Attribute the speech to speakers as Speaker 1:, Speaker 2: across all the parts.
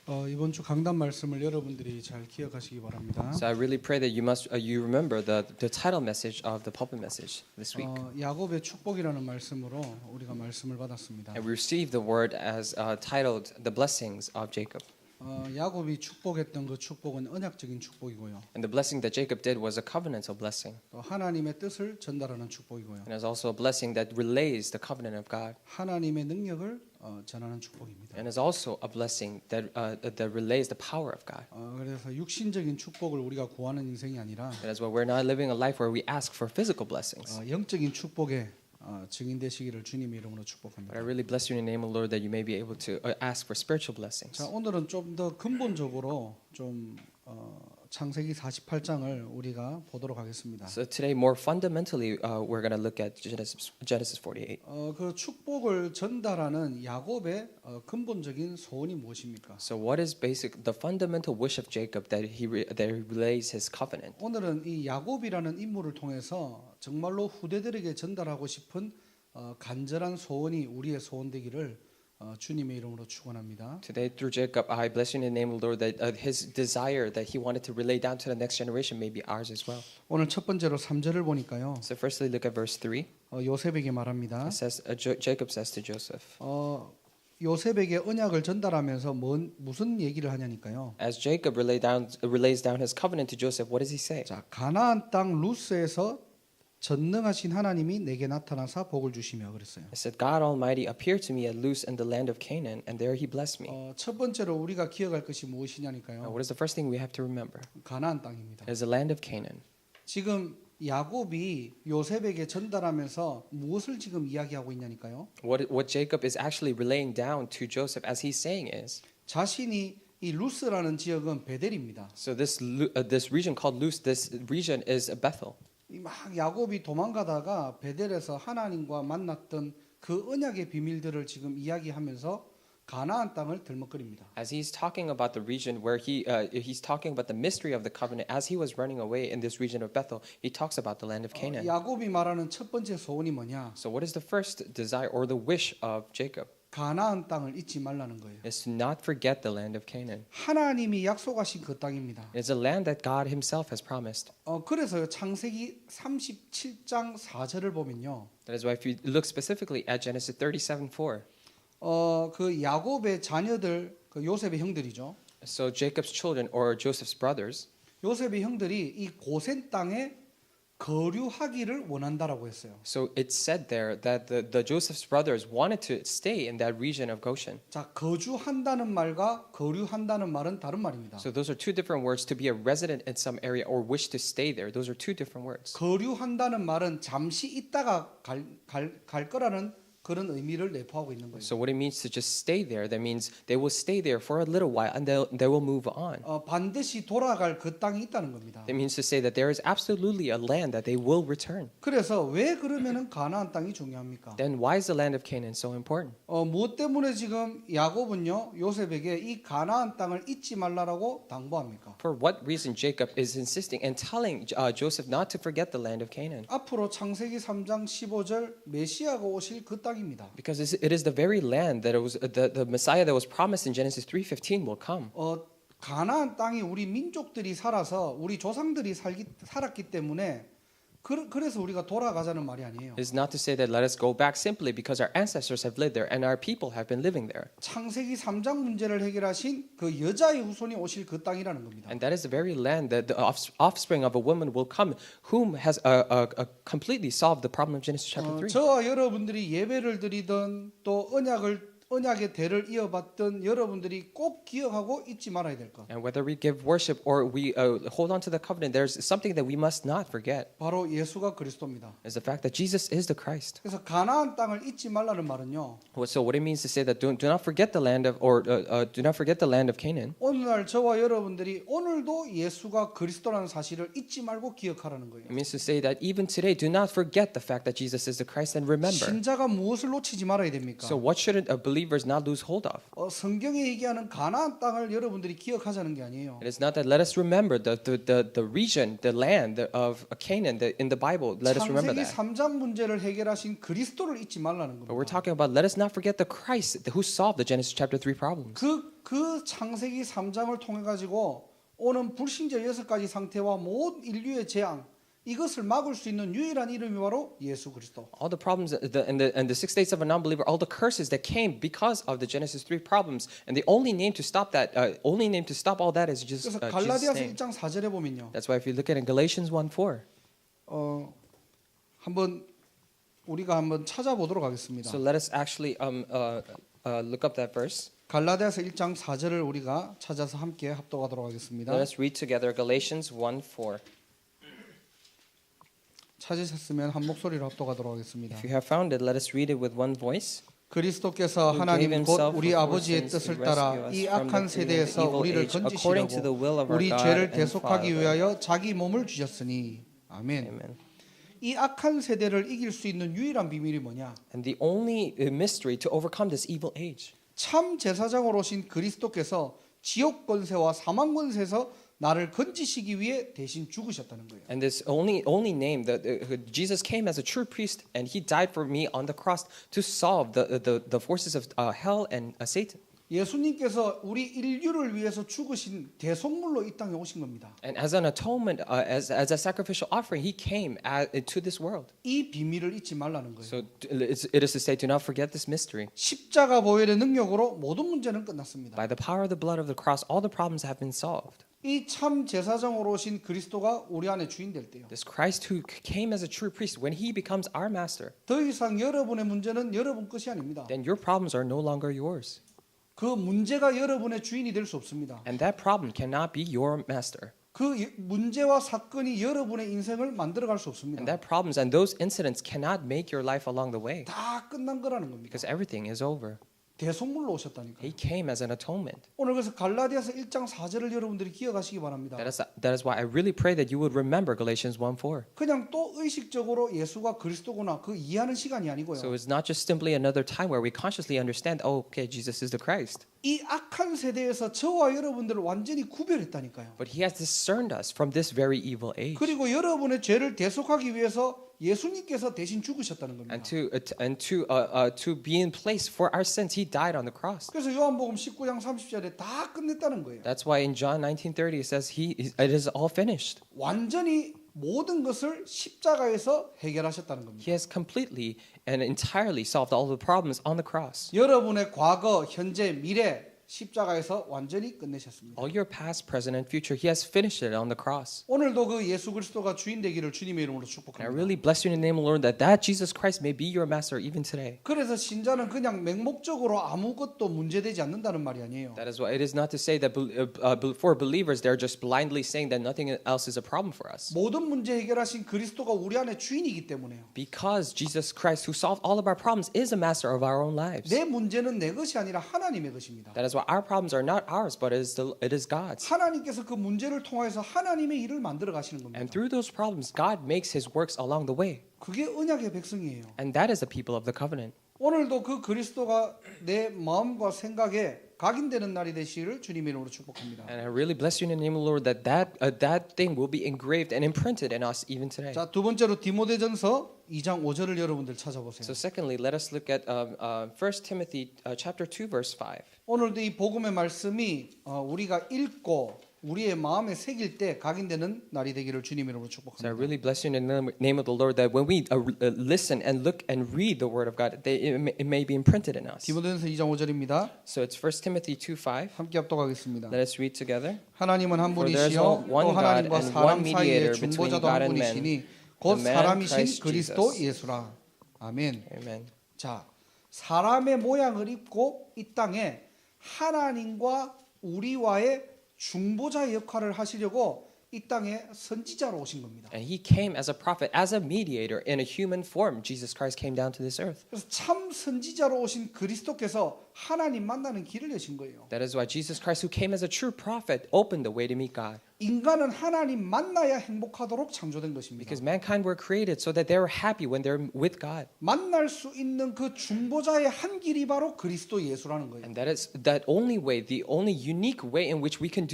Speaker 1: 이번 주 강단 말씀을 여러분들이 잘 기억하시기 바랍니다.
Speaker 2: So I really pray that you remember the title message of the pulpit message this week.
Speaker 1: 야곱의 축복이라는 말씀으로 우리가 말씀을 받았습니다.
Speaker 2: And we received the word as titled "The Blessings of Jacob."
Speaker 1: 야곱이 축복했던 그 축복은 언약적인 축복이고요.
Speaker 2: And the blessing that Jacob did was a covenantal blessing.
Speaker 1: 또 하나님의 뜻을 전달하는 축복이고요.
Speaker 2: And it was also a blessing that relays the covenant of God.
Speaker 1: 하나님의 능력을 전하는 축복입니다.
Speaker 2: And it's also a blessing that relays the power of God.
Speaker 1: 그래서 육신적인 축복을 우리가 구하는 인생이 아니라
Speaker 2: That is why we're not living a life where we ask for physical blessings.
Speaker 1: 영적인 축복에 증인 되시기를 주님의 이름으로
Speaker 2: But
Speaker 1: 축복합니다.
Speaker 2: I really bless you in the name of the Lord that you may be able to ask for spiritual blessings.
Speaker 1: 자, 오늘은 좀 더 근본적으로 좀 창세기 48장을 우리가 보도록 하겠습니다.
Speaker 2: So today, more fundamentally, we're going to look at Genesis 48.
Speaker 1: 그 축복을 전달하는 야곱의 근본적인 소원이 무엇입니까?
Speaker 2: So what is the fundamental wish of Jacob that he relays his covenant?
Speaker 1: 오늘은 이 야곱이라는 인물을 통해서 정말로 후대들에게 전달하고 싶은 간절한 소원이 우리의 소원 되기를 주님의 이름으로 축원합니다.
Speaker 2: Today, through Jacob, I bless you in the name of the Lord that his desire that he wanted to relay down to the next generation may be ours as well.
Speaker 1: 오늘 첫 번째로 3절을 보니까요.
Speaker 2: So firstly, look at verse 3.
Speaker 1: 요셉에게 말합니다.
Speaker 2: It says, Jacob says to Joseph,
Speaker 1: 요셉에게 언약을 전달하면서 무슨 얘기를 하냐니까요.
Speaker 2: as Jacob relays down his covenant to Joseph, what does he say?
Speaker 1: 자, 가나안 땅 루스에서 전능하신 하나님이 내게 나타나사 복을 주시며 그랬어요.
Speaker 2: It said, God Almighty appeared to me at Luz in the land of Canaan, and there He blessed me.
Speaker 1: 첫 번째로 우리가 기억할 것이
Speaker 2: Now,
Speaker 1: 무엇이냐니까요.
Speaker 2: what is the first thing we have to remember?
Speaker 1: 가나안 땅입니다.
Speaker 2: It is the land of Canaan.
Speaker 1: 지금 야곱이 요셉에게 전달하면서 무엇을 지금 이야기하고 있냐니까요.
Speaker 2: What Jacob is actually relaying down to Joseph, as he's saying, is
Speaker 1: 자신이 이 루스라는 지역은 베델입니다.
Speaker 2: so this region called Luz, this region is Bethel.
Speaker 1: 막 야곱이 도망가다가 베델에서 하나님과 만났던 그 언약의 비밀들을 지금 이야기하면서 가나안 땅을 들먹거립니다.
Speaker 2: As he's talking about the region where he's talking about the mystery of the covenant, as he was running away in this region of Bethel, he talks about the land of Canaan.
Speaker 1: 야곱이 말하는 첫 번째 소원이 뭐냐?
Speaker 2: So what is the first desire or the wish of Jacob?
Speaker 1: 가나안 땅을 잊지 말라는 거예요.
Speaker 2: Is to not forget the land of Canaan.
Speaker 1: 하나님이 약속하신 그 땅입니다.
Speaker 2: It's a land that God Himself has promised.
Speaker 1: 그래서 창세기 37장 4절을 보면요.
Speaker 2: That is why if you look specifically at Genesis 37:4,
Speaker 1: 그 야곱의 자녀들, 그 요셉의 형들이죠.
Speaker 2: so Jacob's children or Joseph's brothers,
Speaker 1: 요셉의 형들이 이 고센 땅에 거류하기를 원한다라고 했어요.
Speaker 2: so it said there that the Joseph's brothers wanted to stay in that region of Goshen.
Speaker 1: 자, 거주한다는 말과 거류한다는 말은 다른 말입니다.
Speaker 2: So those are two different words. To be a resident in some area or wish to stay there, those are two different words.
Speaker 1: 거류한다는 말은 잠시 있다가 갈 거라는 그런 의미를 내포하고 있는 거예요.
Speaker 2: So what it means to just stay there, that means they will stay there for a little while and they will move on.
Speaker 1: 반드시 돌아갈 그 땅이 있다는 겁니다.
Speaker 2: It means to say that there is absolutely a land that they will return.
Speaker 1: 그래서 왜 그러면은 가나안 땅이 중요합니까?
Speaker 2: Then why is the land of Canaan so important?
Speaker 1: 무엇 때문에 지금 야곱은요 요셉에게 이 가나안 땅을 잊지 말라라고 당부합니까?
Speaker 2: For what reason Jacob is insisting and telling Joseph not to forget the land of Canaan?
Speaker 1: 앞으로 창세기 3장 15절 메시아가 오실 그 땅입니다.
Speaker 2: Because it is the very land that it was the Messiah that was promised in Genesis 3:15 will come.
Speaker 1: 가나안 땅이 우리 민족들이 살아서 우리 조상들이 살았기 때문에 그래서 우리가 돌아가자는 말이 아니에요.
Speaker 2: It is not to say that let us go back simply because our ancestors have lived there and our people have been living there.
Speaker 1: 창세기 3장 문제를 해결하신 그 여자의 후손이 오실 그 땅이라는 겁니다.
Speaker 2: And that is the very land that the offspring of a woman will come, whom has completely solved the problem of Genesis chapter 3.
Speaker 1: 저와 여러분들이 예배를 드리던 또 언약의 대를 이어받던 여러분들이 꼭 기억하고 잊지 말아야 될 것.
Speaker 2: And whether we give worship or we hold on to the covenant, there's something that we must not forget.
Speaker 1: 바로 예수가 그리스도입니다.
Speaker 2: Is the fact that Jesus is the Christ.
Speaker 1: 그래서 가나안 땅을 잊지 말라는 말은요.
Speaker 2: So what it means to say that do not forget the land of do not forget the land of Canaan.
Speaker 1: 오늘날 저와 여러분들이 오늘도 예수가 그리스도라는 사실을 잊지 말고 기억하라는 거예요.
Speaker 2: It means to say that even today, do not forget the fact that Jesus is the Christ and remember.
Speaker 1: 신자가 무엇을 놓치지 말아야 됩니까?
Speaker 2: So what should believers not lose hold of?
Speaker 1: 성경에 얘기하는 가나안 땅을 여러분들이 기억하자는 게 아니에요.
Speaker 2: It is not that let us remember the region, the land of Canaan in the Bible. Let us remember
Speaker 1: 창세기
Speaker 2: that.
Speaker 1: 3장 문제를 해결하신 그리스도를 잊지 말라는
Speaker 2: But we're
Speaker 1: 겁니다.
Speaker 2: talking about let us not forget the Christ who solved the Genesis chapter 3 problems.
Speaker 1: 그 그 창세기 3장을 통해 가지고 오는 불신자 6가지 상태와 모든 인류의 재앙 이것을 막을 수 있는 유일한 이름이 바로 예수 그리스도.
Speaker 2: All the problems and the 6 days of a non-believer, all the curses that came because of the Genesis 3 problems, and the only name to stop that, only name to stop all that is just
Speaker 1: 그래서
Speaker 2: Jesus'
Speaker 1: 갈라디아서
Speaker 2: name.
Speaker 1: 1장 4절에 보면요.
Speaker 2: That's why if you look at in Galatians 1:4,
Speaker 1: 한번 우리가 한번 찾아보도록 하겠습니다.
Speaker 2: so let us actually look up that verse.
Speaker 1: 갈라디아서 1장 4절을 우리가 찾아서 함께 합독하도록 하겠습니다.
Speaker 2: Let us read together Galatians 1:4.
Speaker 1: 찾으셨으면 한 목소리로 합독하도록 하겠습니다.
Speaker 2: If you have found it, let us read it with one voice.
Speaker 1: 그리스도께서
Speaker 2: Who
Speaker 1: 하나님
Speaker 2: gave
Speaker 1: 곧
Speaker 2: himself
Speaker 1: 우리
Speaker 2: for
Speaker 1: 아버지의
Speaker 2: sins to
Speaker 1: 뜻을
Speaker 2: rescue
Speaker 1: 따라
Speaker 2: us
Speaker 1: 이
Speaker 2: from
Speaker 1: 악한
Speaker 2: the
Speaker 1: 세대에서
Speaker 2: evil
Speaker 1: 우리를
Speaker 2: age, according to the will of
Speaker 1: 건지시려고
Speaker 2: our
Speaker 1: 우리
Speaker 2: God
Speaker 1: 죄를
Speaker 2: and
Speaker 1: 대속하기
Speaker 2: Father.
Speaker 1: 위하여 자기 몸을 주셨으니 아멘.
Speaker 2: Amen.
Speaker 1: 이 악한 세대를 이길 수 있는 유일한 비밀이 뭐냐?
Speaker 2: And the only mystery to overcome this evil age
Speaker 1: 참 제사장으로 오신 그리스도께서 지옥 권세와 사망 권세에서 나를 건지시기 위해 대신 죽으셨다는 거예요.
Speaker 2: and this only name that Jesus came as a true priest and he died for me on the cross to solve the forces of hell and Satan.
Speaker 1: 예수님께서 우리 인류를 위해서 죽으신 대속물로 이 땅에 오신 겁니다.
Speaker 2: And as an atonement, as a sacrificial offering, he came to this world.
Speaker 1: 이 비밀을 잊지 말라는 거예요.
Speaker 2: So it is to say, do not forget this mystery.
Speaker 1: 십자가 보혈의 능력으로 모든 문제는 끝났습니다.
Speaker 2: By the power of the blood of the cross, all the problems have been solved.
Speaker 1: 이 참 제사장으로 오신 그리스도가 우리 안에 주인 될 때요.
Speaker 2: This Christ who came as a true priest, when he becomes our master,
Speaker 1: 더 이상 여러분의 문제는 여러분 것이 아닙니다.
Speaker 2: then your problems are no longer yours.
Speaker 1: 그 문제가 여러분의 주인이 될 수 없습니다.
Speaker 2: And that problem cannot be your master.
Speaker 1: 그 문제와 사건이 여러분의 인생을 만들어갈 수 없습니다.
Speaker 2: And that problems and those incidents cannot make your life along the way
Speaker 1: 다 끝난 거라는 겁니다.
Speaker 2: because everything is over.
Speaker 1: 대속물로 오셨다니까.
Speaker 2: He came as an atonement.
Speaker 1: 오늘 그래서 갈라디아서 1장 4절을 여러분들이 기억하시기 바랍니다.
Speaker 2: That is why I really pray that you would remember Galatians 1:4.
Speaker 1: 그냥 또 의식적으로 예수가 그리스도구나 그 이해하는 시간이 아니고요.
Speaker 2: So it's not just simply another time where we consciously understand, oh, okay, Jesus is the Christ.
Speaker 1: 이 악한 세대에서 저와 여러분들을 완전히 구별했다니까요.
Speaker 2: But he has discerned us from this very evil age.
Speaker 1: 그리고 여러분의 죄를 대속하기 위해서 예수님께서 대신 죽으셨다는 겁니다.
Speaker 2: And to be in place for our sins, he died on the cross.
Speaker 1: 그래서 요한복음 19장 30절에 다 끝냈다는 거예요.
Speaker 2: That's why in John 19:30 it says it is all finished.
Speaker 1: 완전히 모든 것을 십자가에서 해결하셨다는 겁니다.
Speaker 2: He has completely and entirely solved all the problems on the cross.
Speaker 1: 여러분의 과거, 현재, 미래 십자가에서 완전히 끝내셨습니다.
Speaker 2: All your past, present, and future, he has finished it on the cross.
Speaker 1: 오늘도 그 예수 그리스도가 주인 되기를 주님의 이름으로
Speaker 2: And I
Speaker 1: 축복합니다.
Speaker 2: really bless you in the name of the Lord that Jesus Christ may be your master even today.
Speaker 1: 그래서 신자는 그냥 맹목적으로 아무것도 문제되지 않는다는 말이 아니에요.
Speaker 2: That is why it is not to say that for believers they're just blindly saying that nothing else is a problem for us.
Speaker 1: 모든 문제 해결하신 그리스도가 우리 안에 주인이기 때문에요.
Speaker 2: Because Jesus Christ, who solved all of our problems, is a master of our own lives.
Speaker 1: 내 문제는 내 것이 아니라 하나님의 것입니다.
Speaker 2: That is why our problems are not ours, but it is God's.
Speaker 1: 하나님께서 그 문제를 통해서 하나님의 일을 만들어 가시는 겁니다.
Speaker 2: And through those problems, God makes His works along the way.
Speaker 1: 그게 언약의 백성이에요.
Speaker 2: And that is the people of the covenant.
Speaker 1: 오늘도 그 그리스도가 내 마음과 생각에 각인되는 날이 되시기를 주님의 이름으로 축복합니다.
Speaker 2: And I really bless you in the name of the Lord that thing will be engraved and imprinted in us even today.
Speaker 1: 자, 두 번째로 디모데전서 2장 5절을 여러분들 찾아보세요.
Speaker 2: So secondly, let us look at 1 Timothy chapter 2 verse 5.
Speaker 1: 오늘도 이 복음의 말씀이 우리가 읽고 우리의 마음에 새길 때 각인되는 날이 되기를 주님의 이름으로
Speaker 2: So I
Speaker 1: 축복합니다.
Speaker 2: really bless you in the name of the Lord that when we listen and look and read the word of God, it may be imprinted in us.
Speaker 1: 디모데전서 2장 5절입니다.
Speaker 2: So it's 1 Timothy 2:5.
Speaker 1: 함께 합독하겠습니다.
Speaker 2: Let us read together.
Speaker 1: 하나님은 한
Speaker 2: For there is
Speaker 1: 분이시요
Speaker 2: one
Speaker 1: 또 하나님과
Speaker 2: God and
Speaker 1: 사람
Speaker 2: one
Speaker 1: 사이의
Speaker 2: mediator between
Speaker 1: 중보자도
Speaker 2: God
Speaker 1: 한
Speaker 2: and man,
Speaker 1: 분이시니 곧
Speaker 2: the man
Speaker 1: 사람이신
Speaker 2: Christ
Speaker 1: 그리스도
Speaker 2: Jesus.
Speaker 1: 예수라. 아멘.
Speaker 2: Amen.
Speaker 1: 자, 사람의 모양을 입고 이 땅에 하나님과 우리와의 중보자의 역할을 하시려고 이 땅에 선지자로 오신 겁니다.
Speaker 2: And he came as a prophet, as a mediator in a human form. Jesus Christ came down to this earth.
Speaker 1: 그래서 참 선지자로 오신 그리스도께서 하나님 만나는 길을 여신 거예요.
Speaker 2: That is why Jesus Christ, who came as a true prophet, opened the way to meet God.
Speaker 1: 인간은 하나님 만나야 행복하도록 창조된 것입니다.
Speaker 2: Because mankind were created so that they were happy when they're with God.
Speaker 1: 만날 수 있는 그 중보자의 한 길이 바로 그리스도 예수라는 거예요.
Speaker 2: And that is that only way, the only unique way in which we can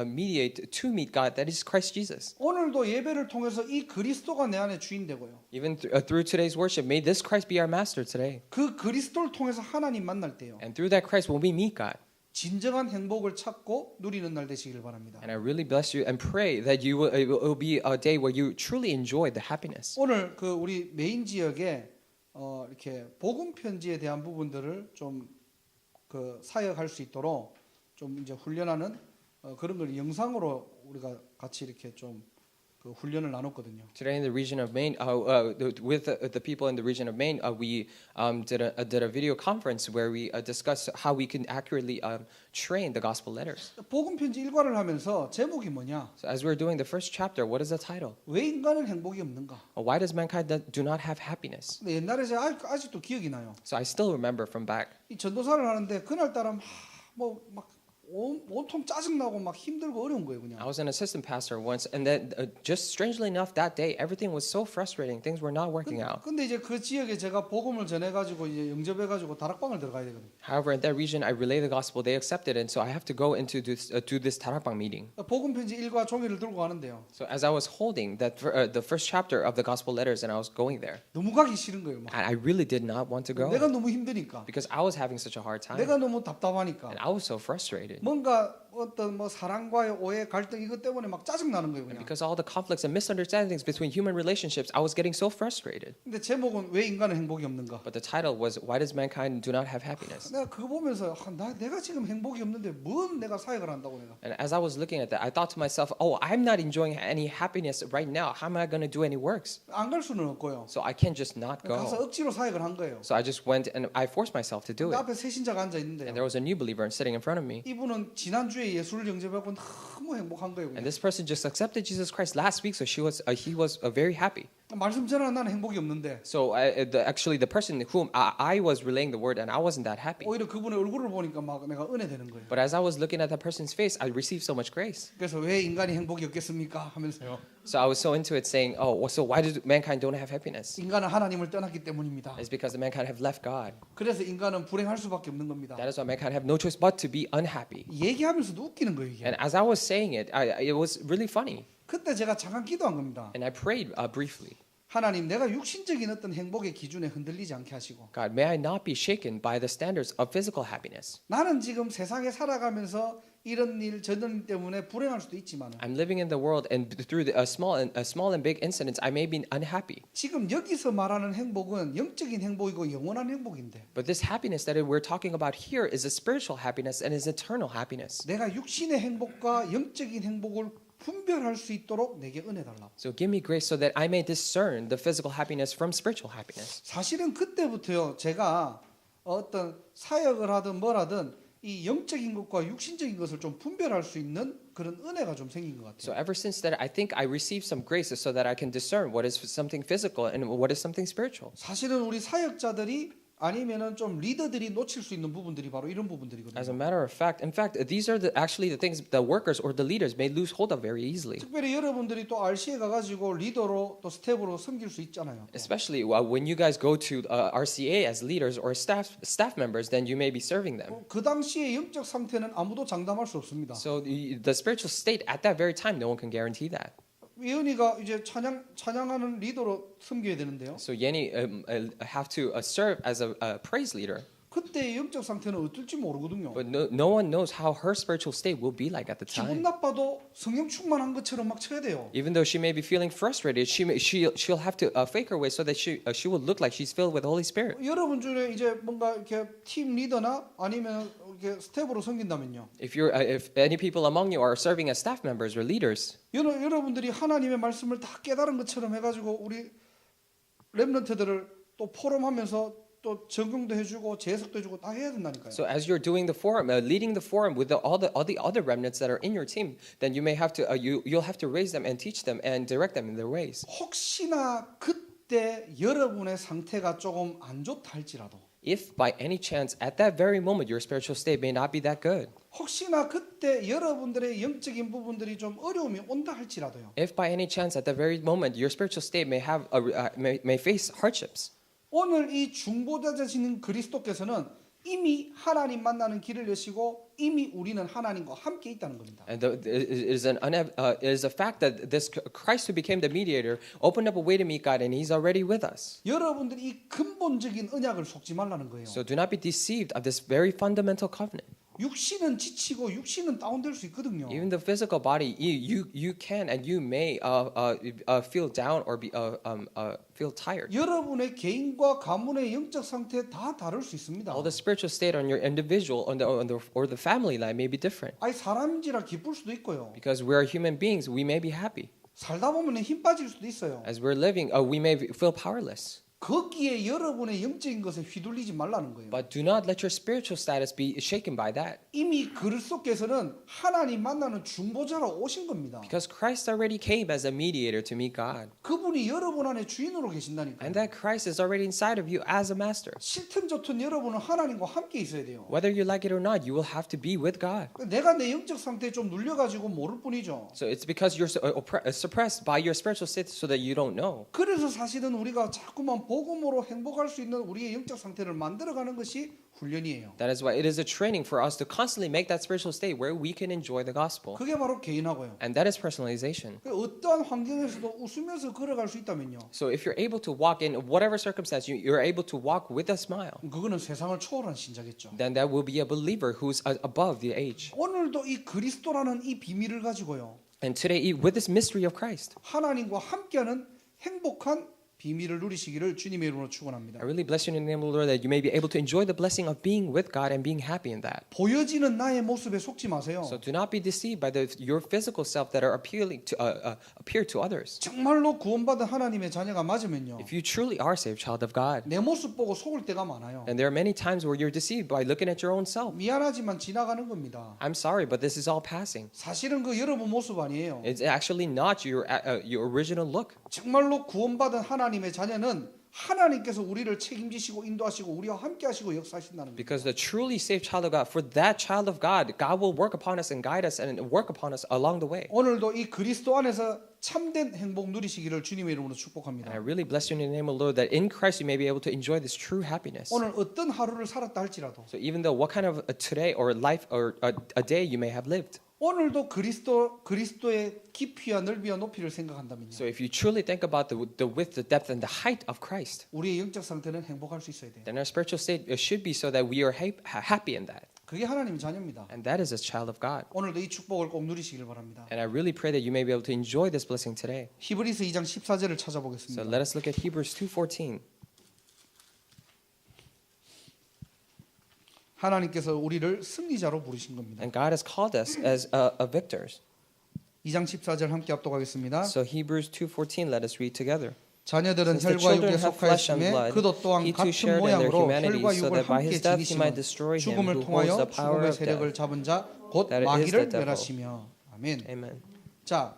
Speaker 2: mediate to meet God. That is Christ Jesus.
Speaker 1: 오늘도 예배를 통해서 이 그리스도가 내 안에 주인 되고요.
Speaker 2: Even through today's worship, may this Christ be our master today.
Speaker 1: 그 그리스도를 통해서 하나님 만날 때요.
Speaker 2: And through that Christ, when we meet God,
Speaker 1: 진정한 행복을 찾고 누리는 날 되시길 바랍니다.
Speaker 2: And I really bless you and pray that it will be a day where you truly enjoy the happiness.
Speaker 1: 오늘 그 우리 메인 지역에 이렇게 복음 편지에 대한 부분들을 좀 그 사역할 수 있도록 좀 이제 훈련하는 그런 걸 영상으로 우리가 같이 이렇게 좀 그 훈련을 나눴거든요.
Speaker 2: Today in the region of Maine, with the people in the region of Maine, we did a video conference where we discussed how we can accurately train the gospel letters.
Speaker 1: 복음 편지 일과를 하면서 제목이 뭐냐?
Speaker 2: So as we're doing the first chapter, what is the title?
Speaker 1: 왜 인간은 행복이 없는가?
Speaker 2: Why does mankind do not have happiness?
Speaker 1: 근데 옛날에 제가 아직도 기억이 나요.
Speaker 2: So I still remember from back.
Speaker 1: 이 전도사를 하는데 그날따라 뭐막 온통 짜증나고 막 힘들고 어려운 거예요, 그냥.
Speaker 2: I was an assistant pastor once, and then just strangely enough, that day everything was so frustrating. Things were not working out.
Speaker 1: 근데 이제 그 지역에 제가 복음을 전해 가지고 이제 영접해 가지고 다락방을 들어가야 되거든요.
Speaker 2: However, in that region, I relay the gospel. They accepted, and so I have to go into this to this 다락방 meeting.
Speaker 1: 복음 편지 일과 종이를 들고 가는데요.
Speaker 2: So as I was holding the first chapter of the gospel letters, and I was going there,
Speaker 1: 너무 가기 싫은 거예요. 막.
Speaker 2: and I really did not want to go
Speaker 1: 내가 너무 힘드니까.
Speaker 2: because I was having such a hard time,
Speaker 1: 내가 너무 답답하니까.
Speaker 2: and I was so frustrated.
Speaker 1: 뭔가 어떤 뭐 사랑과의 오해, 갈등 이것 때문에 막 짜증 나는 거예요,
Speaker 2: And
Speaker 1: 그냥.
Speaker 2: because all the conflicts and misunderstandings between human relationships, I was getting so frustrated.
Speaker 1: 근데 제목은 왜 인간은 행복이 없는가?
Speaker 2: But the title was, Why does mankind do not have happiness?
Speaker 1: 내가 그거 보면서 내가 지금 행복이 없는데 뭔 내가 사역을 한다고 내가.
Speaker 2: And as I was looking at that, I thought to myself, oh, I'm not enjoying any happiness right now. How am I going to do any works?
Speaker 1: 안 갈 수는 없고요.
Speaker 2: So I can't just not
Speaker 1: 가서
Speaker 2: go.
Speaker 1: 억지로 사역을 한 거예요.
Speaker 2: So I just went and I forced myself to do
Speaker 1: 그
Speaker 2: it.
Speaker 1: 앞에 새신자가 앉아
Speaker 2: And
Speaker 1: 있는데요.
Speaker 2: there was a new believer sitting in front of me.
Speaker 1: 이분은 지난주에 예수를 영접하고 너무 행복한 거예요.
Speaker 2: And
Speaker 1: 그냥.
Speaker 2: this person just accepted Jesus Christ last week, so he was very happy.
Speaker 1: 말씀 전하는 나는 행복이 없는데
Speaker 2: So actually, the person whom I was relaying the word, and I wasn't that happy.
Speaker 1: 오히려 그분의 얼굴을 보니까 막 내가 은혜 되는 거예요.
Speaker 2: But as I was looking at that person's face, I received so much grace.
Speaker 1: 그래서 왜 인간이 행복이 없겠습니까? 하면서요.
Speaker 2: So I was so into it, saying, "Oh, well, so why does mankind don't have happiness?
Speaker 1: 인간은 하나님을 떠났기 때문입니다.
Speaker 2: It's because the mankind have left God.
Speaker 1: 그래서 인간은 불행할 수밖에 없는 겁니다.
Speaker 2: That is why mankind have no choice but to be unhappy."
Speaker 1: 얘기하면서도 웃기는 거예요, 이게.
Speaker 2: And as I was saying it, it was really funny.
Speaker 1: 그때 제가 잠깐 기도한 겁니다.
Speaker 2: And I prayed briefly.
Speaker 1: 하나님, 내가 육신적인 어떤 행복의 기준에 흔들리지 않게 하시고
Speaker 2: God, may I not be shaken by the standards of physical happiness.
Speaker 1: 나는 지금 세상에 살아가면서 이런 일 저런 일 때문에 불행할 수도 있지만
Speaker 2: I'm living in the world, and through a small and big incidents, I may be unhappy.
Speaker 1: 지금 여기서 말하는 행복은 영적인 행복이고 영원한 행복인데
Speaker 2: But this happiness that we're talking about here is a spiritual happiness and is eternal happiness.
Speaker 1: 내가 육신의 행복과 영적인 행복을 분별할 수 있도록 내게 은혜 달라.
Speaker 2: So give me grace so that I may discern the physical happiness from spiritual happiness.
Speaker 1: 사실은 그때부터요. 제가 어떤 사역을 하든 뭘 하든 이 영적인 것과 육신적인 것을 좀 분별할 수 있는 그런 은혜가 좀 생긴 것
Speaker 2: So
Speaker 1: 같아요.
Speaker 2: ever since that, I think I received some graces so that I can discern what is something physical and what is something spiritual.
Speaker 1: 사실은 우리 사역자들이 아니면은 좀 리더들이 놓칠 수 있는 부분들이 바로 이런 부분들이거든요.
Speaker 2: As a matter of fact, these are actually the things the workers or the leaders may lose hold of very easily.
Speaker 1: 특별히 여러분들이 또 RC에 가가지고 리더로 또 스텝으로 섬길 수 있잖아요.
Speaker 2: Especially when you guys go to RCA as leaders or staff members, then you may be serving them.
Speaker 1: 그 당시의 영적 상태는 아무도 장담할 수 없습니다.
Speaker 2: So the spiritual state at that very time, no one can guarantee that.
Speaker 1: 예은이가 이제 찬양하는 리더로 섬겨야 되는데요.
Speaker 2: So Yenny have to serve as a praise leader.
Speaker 1: 그때의 영적 상태는 어떨지 모르거든요.
Speaker 2: But no one knows how her spiritual state will be like at the
Speaker 1: 기분
Speaker 2: time.
Speaker 1: 나빠도 성령 충만한 것처럼 막 쳐야 돼요.
Speaker 2: Even though she may be feeling frustrated, she'll have to fake her way so that she will look like she's filled with the Holy Spirit.
Speaker 1: 여러분 중에 이제 뭔가 이렇게 팀 리더나 아니면 이렇게 스텝으로 섬긴다면요.
Speaker 2: If any people among you are serving as staff members or leaders,
Speaker 1: 여러분들이 하나님의 말씀을 다 깨달은 것처럼 해가지고 우리 렘넌트들을 또 포럼하면서 또 적용도 해주고 재해석도 해주고 다 해야 된다니까요.
Speaker 2: so as you're doing the forum, leading the forum with all the other remnants that are in your team, then you may have to you'll have to raise them and teach them and direct them in their ways.
Speaker 1: 혹시나 그때 여러분의 상태가 조금 안 좋다 할지라도
Speaker 2: If by any chance at that very moment your spiritual state may not be that good,
Speaker 1: 혹시나 그때 여러분들의 영적인 부분들이 좀 어려움이 온다 할지라도요.
Speaker 2: if by any chance at that very moment your spiritual state may face hardships,
Speaker 1: 오늘 이 중보자 되시는 그리스도께서는 이미 하나님 만나는 길을 여시고 이미 우리는 하나님과 함께 있다는 겁니다.
Speaker 2: and it is a fact that this Christ who became the mediator opened up a way to meet God, and He's already with us.
Speaker 1: 여러분들이 이 근본적인 언약을 속지 말라는 거예요.
Speaker 2: So do not be deceived of this very fundamental covenant.
Speaker 1: 육신은 지치고 육신은 다운될 수 있거든요.
Speaker 2: Even the physical body, you can and you may feel down or feel tired.
Speaker 1: 여러분의 개인과 가문의 영적 상태 다 다를 수 있습니다.
Speaker 2: All the spiritual state on your individual or the family life may be different.
Speaker 1: 아니 사람인지라 기쁠 수도 있고요.
Speaker 2: Because we are human beings, we may be happy.
Speaker 1: 살다 보면 힘 빠질 수도 있어요.
Speaker 2: As we're living, we may feel powerless.
Speaker 1: 거기에 여러분의 영적인 것에 휘둘리지 말라는 거예요.
Speaker 2: But do not let your spiritual status be shaken by that.
Speaker 1: 이미 그리스도께서는 하나님 만나는 중보자로 오신 겁니다.
Speaker 2: Because Christ already came as a mediator to meet God.
Speaker 1: 그분이 여러분 안에 주인으로 계신다니까요.
Speaker 2: And that Christ is already inside of you as a master.
Speaker 1: 싫든 좋든 여러분은 하나님과 함께 있어야 돼요.
Speaker 2: Whether you like it or not, you will have to be with God.
Speaker 1: 내가 내 영적 상태에 좀 눌려가지고 모를 뿐이죠.
Speaker 2: So it's because you're suppressed by your spiritual state so that you don't know.
Speaker 1: 그래서 사실은 우리가 자꾸만 복음으로 행복할 수 있는 우리의 영적 상태를 만들어가는 것이 훈련이에요.
Speaker 2: That is why it is a training for us to constantly make that spiritual state where we can enjoy the gospel.
Speaker 1: 그게 바로 개인하고요.
Speaker 2: And that is personalization.
Speaker 1: 어떠한 환경에서도 웃으면서 걸어갈 수 있다면요.
Speaker 2: So if you're able to walk in whatever circumstance, you're able to walk with a smile.
Speaker 1: 그거는 세상을 초월한 신자겠죠.
Speaker 2: Then that will be a believer who's above the age.
Speaker 1: 오늘도 이 그리스도라는 이 비밀을 가지고요.
Speaker 2: And today, with this mystery of Christ,
Speaker 1: 하나님과 함께하는 행복한 비밀을 누리시기를 주님의 이름으로 축원합니다.
Speaker 2: I really bless you in the name of the Lord that you may be able to enjoy the blessing of being with God and being happy in that.
Speaker 1: 보여지는 나의 모습에 속지 마세요.
Speaker 2: So do not be deceived by your physical self that are appear to others.
Speaker 1: 정말로 구원받은 하나님의 자녀가 맞으면요.
Speaker 2: If you truly are saved child of God,
Speaker 1: 내 모습 보고 속을 때가 많아요.
Speaker 2: and there are many times where you're deceived by looking at your own self.
Speaker 1: 미안하지만 지나가는 겁니다.
Speaker 2: I'm sorry, but this is all passing.
Speaker 1: 사실은 그 여러분 모습 아니에요.
Speaker 2: It's actually not your original look.
Speaker 1: 정말로 구원받은 하나님의 자녀는 하나님께서 우리를 책임지시고 인도하시고 우리와 함께 하시고 역사하신다는 거예요.
Speaker 2: Because the truly saved child of God, for that child of God, God will work upon us and guide us and work upon us along the way.
Speaker 1: 오늘도 이 그리스도 안에서 참된 행복 누리시기를 주님의 이름으로
Speaker 2: And
Speaker 1: 축복합니다.
Speaker 2: I really bless you in the name of the Lord that in Christ you may be able to enjoy this true happiness.
Speaker 1: 오늘 어떤 하루를 살았다 할지라도
Speaker 2: So even though what kind of a today or life or a day you may have lived.
Speaker 1: 오늘도 그리스도의 깊이와 넓이와 높이를 생각한다면요.
Speaker 2: So if you truly think about the width, the depth, and the height of Christ,
Speaker 1: 우리의 영적 상태는 행복할 수 있어야 돼요.
Speaker 2: then our spiritual state should be so that we are happy in that.
Speaker 1: 그게 하나님 자녀입니다.
Speaker 2: And that is a child of God.
Speaker 1: 오늘도 이 축복을 꼭 누리시길 바랍니다.
Speaker 2: And I really pray that you may be able to enjoy this blessing today.
Speaker 1: 히브리서 2장 14절을
Speaker 2: So
Speaker 1: 찾아보겠습니다.
Speaker 2: let us look at Hebrews 2:14.
Speaker 1: 하나님께서 우리를 승리자로 부르신 겁니다.
Speaker 2: And God has called us as victors.
Speaker 1: 2장 14절 함께 압독하겠습니다.
Speaker 2: So Hebrews 2:14, let us read together.
Speaker 1: 자녀들은
Speaker 2: Since the
Speaker 1: 혈과
Speaker 2: children
Speaker 1: 육에
Speaker 2: have flesh and
Speaker 1: 속하였음에
Speaker 2: blood,
Speaker 1: 그도 또한
Speaker 2: he too
Speaker 1: 같은
Speaker 2: shared in their
Speaker 1: 모양으로
Speaker 2: humanity,
Speaker 1: 혈과
Speaker 2: so
Speaker 1: 육을
Speaker 2: that by
Speaker 1: 함께
Speaker 2: his death he might
Speaker 1: 지니시며
Speaker 2: destroy him
Speaker 1: 죽음을
Speaker 2: who holds
Speaker 1: 통하여
Speaker 2: the power
Speaker 1: 죽음의
Speaker 2: of
Speaker 1: 세력을
Speaker 2: death.
Speaker 1: 잡은 자 곧
Speaker 2: That is
Speaker 1: 마귀를
Speaker 2: the devil.
Speaker 1: 멸하시며 아멘.
Speaker 2: Amen.
Speaker 1: 자,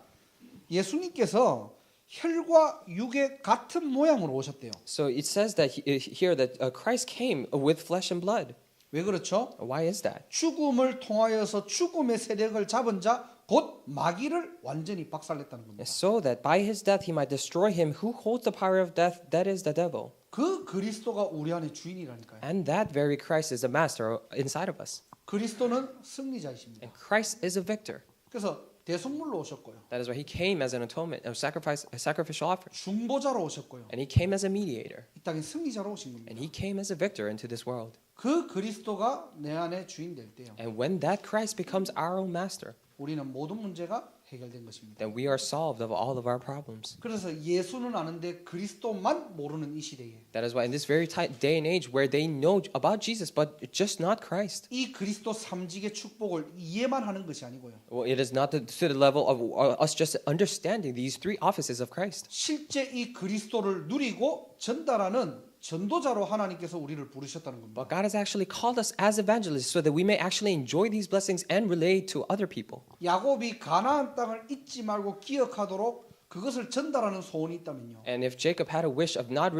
Speaker 1: 예수님께서 혈과 육의 같은 모양으로 오셨대요.
Speaker 2: So it says that here that Christ came with flesh and blood.
Speaker 1: 왜 그렇죠?
Speaker 2: Why is that?
Speaker 1: 죽음을 통하여서 죽음의 세력을 잡은 자 곧 마귀를 완전히 박살냈다는 겁니다.
Speaker 2: So that by his death he might destroy him who holds the power of death, that is the devil.
Speaker 1: 그 그리스도가 우리 안에 주인이라니까요.
Speaker 2: And that very Christ is a master inside of us.
Speaker 1: 그리스도는 승리자이십니다.
Speaker 2: And Christ is a victor.
Speaker 1: 그래서 대속물로 오셨고요.
Speaker 2: That is why he came as an atonement, a sacrificial offering.
Speaker 1: 중보자로 오셨고요.
Speaker 2: And he came as a mediator.
Speaker 1: 이 땅에 승리자로 오신 겁니다.
Speaker 2: And he came as a victor into this world.
Speaker 1: 그 그리스도가 내 안에 주인 될 때요.
Speaker 2: And when that Christ becomes our own master,
Speaker 1: 우리는 모든 문제가 해결된 것입니다.
Speaker 2: then we are solved of all of our problems.
Speaker 1: 그래서 예수는 아는데 그리스도만 모르는 이 시대에
Speaker 2: That is why in this very day and age where they know about Jesus but just not Christ,
Speaker 1: 이 그리스도 삼직의 축복을 이해만 하는 것이 아니고요.
Speaker 2: well, it is not to the level of us just understanding these three offices of Christ.
Speaker 1: 실제 이 그리스도를 누리고 전달하는 전도자로 하나님께서 우리를 부르셨다는 겁니다.
Speaker 2: But God has actually called us as evangelists so that we may actually enjoy these blessings and relate to other people.
Speaker 1: 야곱이 가나안 땅을 잊지 말고 기억하도록 그것을 전달하는 소원이 있다면요.
Speaker 2: And if Jacob had a wish of not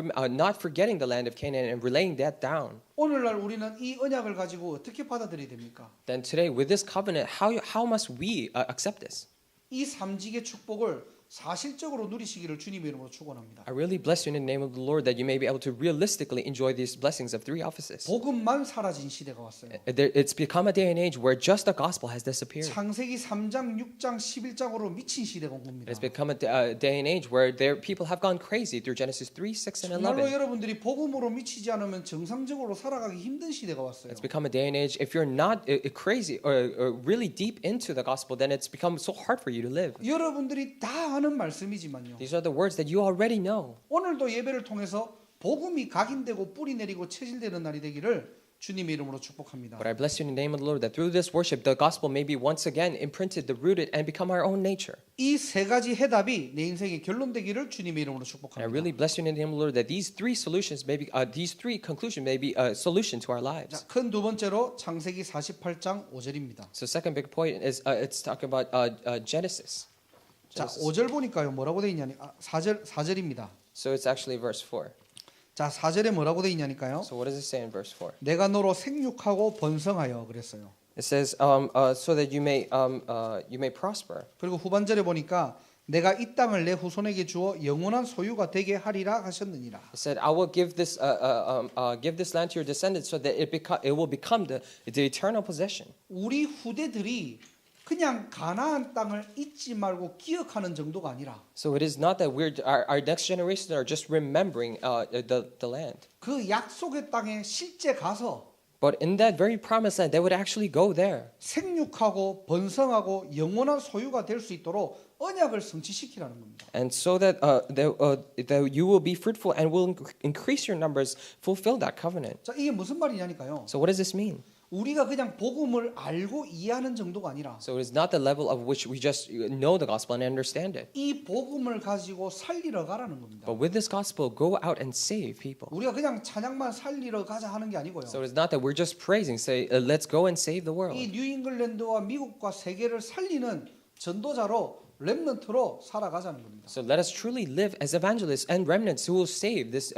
Speaker 2: forgetting the land of Canaan and relaying that down,
Speaker 1: 오늘날 우리는 이 언약을 가지고 어떻게 받아들여야 됩니까?
Speaker 2: then today with this covenant, how must we accept this?
Speaker 1: 이 삼직의 축복을 사실적으로 누리시기를 주님의 이름으로 축원합니다.
Speaker 2: I really bless you in the name of the Lord that you may be able to realistically enjoy these blessings of three offices.
Speaker 1: 복음만 사라진 시대가 왔어요.
Speaker 2: It's become a day and age where just the gospel has disappeared.
Speaker 1: 창세기 3장, 6장, 11장으로 미친 시대가 온 겁니다.
Speaker 2: It's become a day and age where people have gone crazy through Genesis 3, 6, and
Speaker 1: 정말로
Speaker 2: 11.
Speaker 1: 여러분들이 복음으로 미치지 않으면 정상적으로 살아가기 힘든 시대가 왔어요.
Speaker 2: It's become a day and age. If you're not crazy or really deep into the gospel, then it's become so hard for you to live.
Speaker 1: 여러분들이 다 아는 말씀이지만요.
Speaker 2: These are the words that you already know.
Speaker 1: 오늘도 예배를 통해서 복음이 각인되고 뿌리 내리고 체질되는 날이 되기를 주님의 이름으로 축복합니다.
Speaker 2: But I bless you in the name of the Lord that through this worship, the gospel may be once again imprinted, rooted, and become our own nature.
Speaker 1: 이 세 가지 해답이 내 인생의 결론되기를 주님의 이름으로
Speaker 2: And I
Speaker 1: 축복합니다.
Speaker 2: really bless you in the name of the Lord that these three solutions may be, these three conclusions may be a solution to our lives.
Speaker 1: 큰 두 번째로 창세기 48장 5절입니다.
Speaker 2: So second big point is it's talking about Genesis.
Speaker 1: 자, 5절 보니까요. 뭐라고 돼 있냐니 4절입니다.
Speaker 2: So it's actually verse 4.
Speaker 1: 자, 4절에 뭐라고 돼 있냐니까요.
Speaker 2: So what does it say in verse 4?
Speaker 1: 내가 너로 생육하고 번성하여 그랬어요.
Speaker 2: It says so that you may prosper.
Speaker 1: 그리고 후반절에 보니까 내가 이 땅을 내 후손에게 주어 영원한 소유가 되게 하리라 하셨느니라.
Speaker 2: It said, "I will give this land to your descendants, so that it will become the eternal possession."
Speaker 1: 우리 후대들이 그냥 가나안 땅을 잊지 말고 기억하는 정도가 아니라
Speaker 2: So it is not that our next generation are just remembering the land,
Speaker 1: 그 약속의 땅에 실제 가서
Speaker 2: but in that very promised land, they would actually go there,
Speaker 1: 생육하고 번성하고 영원한 소유가 될 수 있도록 언약을 성취시키라는 겁니다.
Speaker 2: and so that that you will be fruitful and will increase your numbers, fulfill that covenant.
Speaker 1: 자, 이게 무슨 말이냐니까요.
Speaker 2: So what does this mean?
Speaker 1: 우리가 그냥 복음을 알고 이해하는 정도가 아니라
Speaker 2: So it is not the level of which we just know the gospel and understand it,
Speaker 1: 이 복음을 가지고 살리러 가라는 겁니다.
Speaker 2: but with this gospel, go out and save people.
Speaker 1: 우리가 그냥 찬양만 살리러 가자 하는 게 아니고요.
Speaker 2: So it's not that we're just praising, say, let's go and save the world.
Speaker 1: 이 뉴잉글랜드와 미국과 세계를 살리는 전도자로 렘넌트로 살아가자는 겁니다.
Speaker 2: So let us truly live as evangelists and remnants who will save this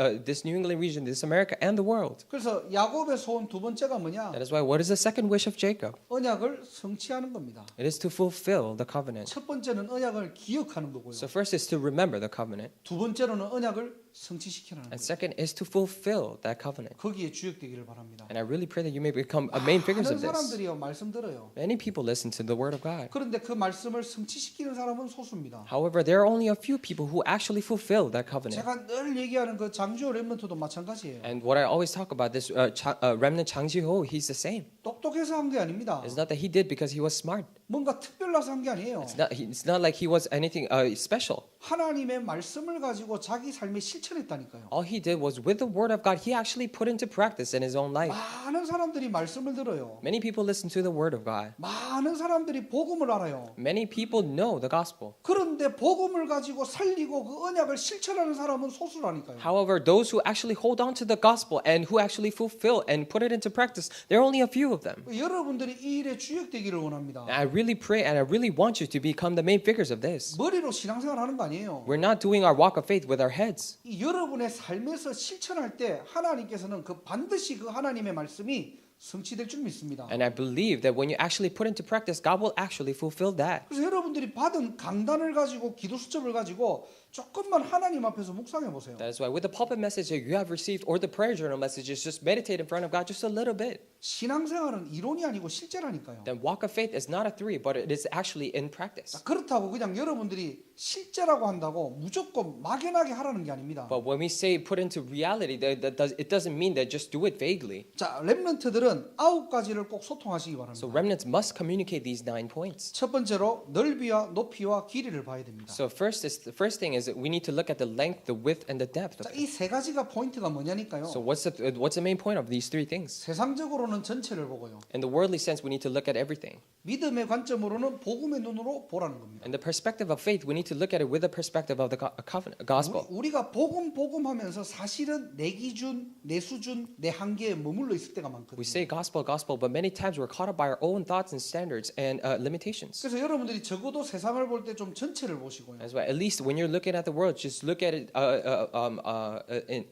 Speaker 2: New England region, this America, and the world.
Speaker 1: 그래서 야곱의 소원 두 번째가 뭐냐?
Speaker 2: That is why, what is the second wish of Jacob?
Speaker 1: 언약을 성취하는 겁니다.
Speaker 2: It is to fulfill the covenant.
Speaker 1: 첫 번째는 언약을 기억하는 거고요.
Speaker 2: So first is to remember the covenant,
Speaker 1: 두 번째로는 언약을 성취시키라는
Speaker 2: and
Speaker 1: 거예요.
Speaker 2: second is to fulfill that covenant.
Speaker 1: 거기에 주역되기를 바랍니다.
Speaker 2: And I really pray that you may become main figures
Speaker 1: 많은
Speaker 2: of this.
Speaker 1: 사람들이요 말씀 들어요.
Speaker 2: Many people listen to the word of God.
Speaker 1: 그런데 그 말씀을 성취시키는 사람은 소수입니다.
Speaker 2: However, there are only a few people who actually fulfill that covenant.
Speaker 1: 제가 늘 얘기하는 그 장주호 렘넌트도 마찬가지예요.
Speaker 2: And what I always talk about, this remnant Chang Ji-ho, he's the same.
Speaker 1: 똑똑해서 한 게 아닙니다.
Speaker 2: It's not that he did because he was smart.
Speaker 1: 뭔가 특별나서 한 게 아니에요.
Speaker 2: It's not like he was anything special.
Speaker 1: 하나님의 말씀을 가지고 자기 삶에 실천했다니까요.
Speaker 2: All he did was with the word of God, he actually put into practice in his own life.
Speaker 1: 많은 사람들이 말씀을 들어요.
Speaker 2: Many people listen to the word of God.
Speaker 1: 많은 사람들이 복음을 알아요.
Speaker 2: Many people know the gospel.
Speaker 1: 그런데 복음을 가지고 살리고 그 언약을 실천하는 사람은 소수라니까요.
Speaker 2: However, those who actually hold on to the gospel and who actually fulfill and put it into practice, there are only a few of them.
Speaker 1: 여러분들이 이 일에 주역되기를 원합니다.
Speaker 2: And I really pray and I really want you to become the main figures of this.
Speaker 1: 머리로 신앙생활 하는 거 아니에요.
Speaker 2: We're not doing our walk of faith with our heads.
Speaker 1: 이 여러분의 삶에서 실천할 때 하나님께서는 그 반드시 그 하나님의 말씀이 성취될 줄 믿습니다.
Speaker 2: And I believe that when you actually put into practice, God will actually fulfill that.
Speaker 1: 그래서 여러분들이 받은 강단을 가지고 기도 수첩을 가지고 조금만 하나님 앞에서 묵상해 보세요.
Speaker 2: That is why with the pulpit message that you have received or the prayer journal messages, just meditate in front of God just a little bit.
Speaker 1: 신앙생활은 이론이 아니고 실제라니까요.
Speaker 2: Then walk of faith is not a theory, but it is actually in practice.
Speaker 1: 그렇다고 그냥 여러분들이 실제라고 한다고 무조건 막연하게 하라는 게 아닙니다.
Speaker 2: But when we say put into reality, it doesn't mean that just do it vaguely.
Speaker 1: 자, 렘넌트들은 9가지를 꼭 소통하시기 바랍니다.
Speaker 2: So remnants must communicate these 9 points.
Speaker 1: 첫 번째로 넓이와 높이와 길이를 봐야 됩니다.
Speaker 2: So the first thing is that we need to look at the length, the width, and the depth.
Speaker 1: 자, 이 세 가지가 포인트가 뭐냐니까요.
Speaker 2: So what's the main point of these 3 things?
Speaker 1: 세상적으로는 전체를 보고요.
Speaker 2: In the worldly sense, we need to look at everything.
Speaker 1: 믿음의 관점으로는 복음의 눈으로 보라는 겁니다.
Speaker 2: In the perspective of faith, we need to look at it with the perspective of the gospel.
Speaker 1: 우리가 복음 하면서 사실은 내 기준, 내 수준, 내 한계에 머물러 있을 때가 많거든요.
Speaker 2: We say gospel, but many times we're caught up by our own thoughts and standards and limitations.
Speaker 1: 그래서 여러분들이 적어도 세상을 볼 때 좀 전체를 보시고요.
Speaker 2: That's why, at least when you're looking at the world, just look at it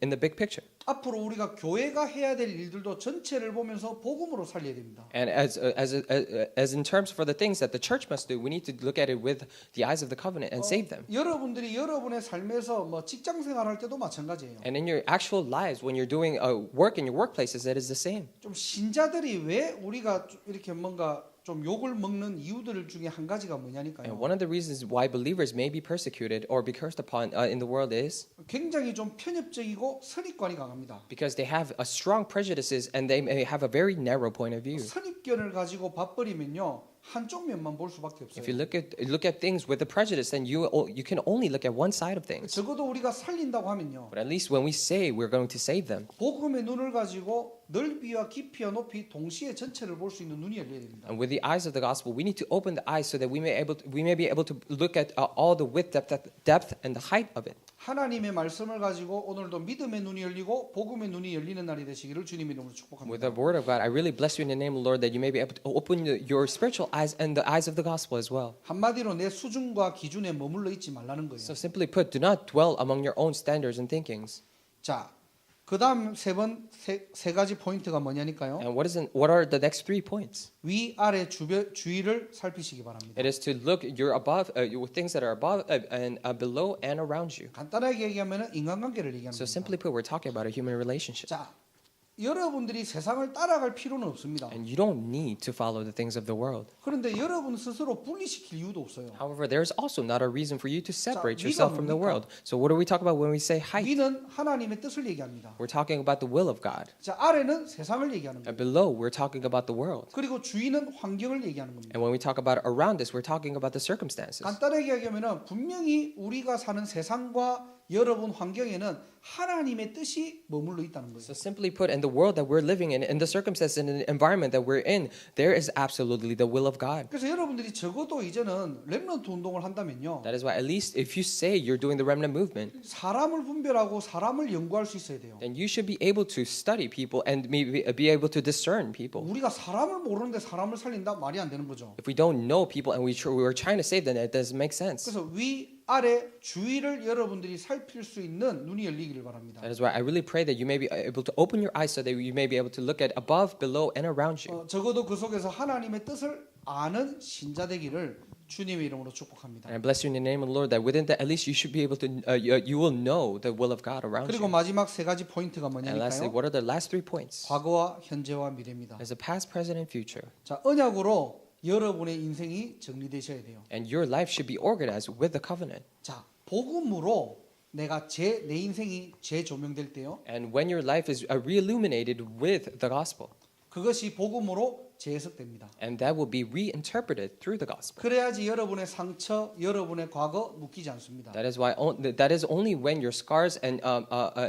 Speaker 2: in the big picture.
Speaker 1: 앞으로 우리가 교회가 해야 될 일들도 전체를 보면서 복음으로 살려야 됩니다.
Speaker 2: And as in terms for the things that the church must do, we need to look at it with the eyes of the covenant and save them.
Speaker 1: 여러분들이 여러분의 삶에서 뭐 직장 생활할 때도 마찬가지예요.
Speaker 2: And in your actual lives, when you're doing work in your workplaces, it is the same.
Speaker 1: 좀 신자들이 왜 우리가 이렇게 뭔가 좀 욕을 먹는 이유들 중에 한 가지가
Speaker 2: And
Speaker 1: 뭐냐니까요.
Speaker 2: one of the reasons why believers may be persecuted or be cursed upon in the world is
Speaker 1: 굉장히 좀 편협적이고 선입관이 강합니다.
Speaker 2: because they have a strong prejudices and they may have a very narrow point of view.
Speaker 1: 선입견을 가지고 봐버리면요 한쪽 면만 볼 수밖에
Speaker 2: If you
Speaker 1: 없어요.
Speaker 2: look at things with a prejudice, then you can only look at one side of things.
Speaker 1: 적어도 우리가 살린다고 하면요
Speaker 2: But at least when we say we're going to save them,
Speaker 1: 복음의 눈을 가지고 넓이와 깊이와 높이 동시에 전체를 볼 수 있는 눈이 열려야 됩니다.
Speaker 2: and with the eyes of the gospel, we need to open the eyes so that we may be able to look at all the width, depth, and the height of it.
Speaker 1: 하나님의 말씀을 가지고 오늘도 믿음의 눈이 열리고 복음의 눈이 열리는 날이 되시기를 주님 이름으로
Speaker 2: With
Speaker 1: 축복합니다.
Speaker 2: the word of God, I really bless you in the name of the Lord that you may be able to open your spiritual eyes and the eyes of the gospel as well.
Speaker 1: 한마디로 내 수준과 기준에 머물러 있지 말라는 거예요.
Speaker 2: So simply put, do not dwell among your own standards and thinkings.
Speaker 1: 자, 그다음 세 가지 포인트가 뭐냐니까요.
Speaker 2: And what are the next 3 points?
Speaker 1: 위 아래 주위를 살피시기 바랍니다.
Speaker 2: It is to look you're above things that are above and below and around you.
Speaker 1: 간단하게 얘기하면 인간관계를 얘기하는
Speaker 2: So
Speaker 1: 겁니다.
Speaker 2: simply put, we're talking about a human relationship.
Speaker 1: 자, 여러분들이 세상을 따라갈 필요는 없습니다.
Speaker 2: And you don't need to follow the things of the world.
Speaker 1: 그런데 여러분 스스로 분리시킬 이유도 없어요.
Speaker 2: However, there's also not a reason for you to separate
Speaker 1: 위가
Speaker 2: yourself from the
Speaker 1: 뭡니까?
Speaker 2: world. So what do we talk about when we say height?
Speaker 1: 위는 하나님의 뜻을 얘기합니다.
Speaker 2: We're talking about the will of God.
Speaker 1: 자, 아래는 세상을 얘기하는
Speaker 2: And
Speaker 1: 겁니다.
Speaker 2: below, we're talking about the world.
Speaker 1: 그리고 주위는 환경을 얘기하는 겁니다.
Speaker 2: And when we talk about around us, we're talking about the circumstances.
Speaker 1: 간단하게 얘기하면 분명히 우리가 사는 세상과 여러분 환경에는 하나님의 뜻이 머물러 있다는 거예요.
Speaker 2: So simply put, in the world that we're living in the circumstances and in the environment that we're in, there is absolutely the will of God.
Speaker 1: 그래서 여러분들이 적어도 이제는 렘넌트 운동을 한다면요.
Speaker 2: That is why, at least if you say you're doing the remnant movement,
Speaker 1: 사람을 분별하고 사람을 연구할 수 있어야 돼요.
Speaker 2: then you should be able to study people and maybe be able to discern people.
Speaker 1: 우리가 사람을 모르는데 사람을 살린다 말이 안 되는 거죠.
Speaker 2: If we don't know people and we're trying to save them, it doesn't make sense.
Speaker 1: 그래서 위 아래 주위를 여러분들이 살필 수 있는 눈이 열리기를 바랍니다.
Speaker 2: That is why I really pray that you may be able to open your eyes so that you may be able to look at above, below, and around you.
Speaker 1: 적어도 그 속에서 하나님의 뜻을 아는 신자 되기를 주님의 이름으로 축복합니다.
Speaker 2: And I bless you in the name of the Lord that within that at least you should be able to, you will know the will of God around
Speaker 1: 그리고
Speaker 2: you.
Speaker 1: 마지막 세 가지 포인트가
Speaker 2: And lastly,
Speaker 1: 뭐냐니까요.
Speaker 2: what are the last 3 points?
Speaker 1: 과거와 현재와 미래입니다.
Speaker 2: There's a past, present, and future.
Speaker 1: 자, 언약으로 여러분의 인생이 정리되셔야 돼요.
Speaker 2: And your life should be organized with the covenant.
Speaker 1: 자, 복음으로 내 인생이 재조명될 때요.
Speaker 2: And when your life is re-illuminated with the gospel,
Speaker 1: 그것이 복음으로 재해석됩니다.
Speaker 2: and that will be reinterpreted through the gospel.
Speaker 1: 그래야지 여러분의 상처, 여러분의 과거 묶이지 않습니다.
Speaker 2: That is why that is only when your scars and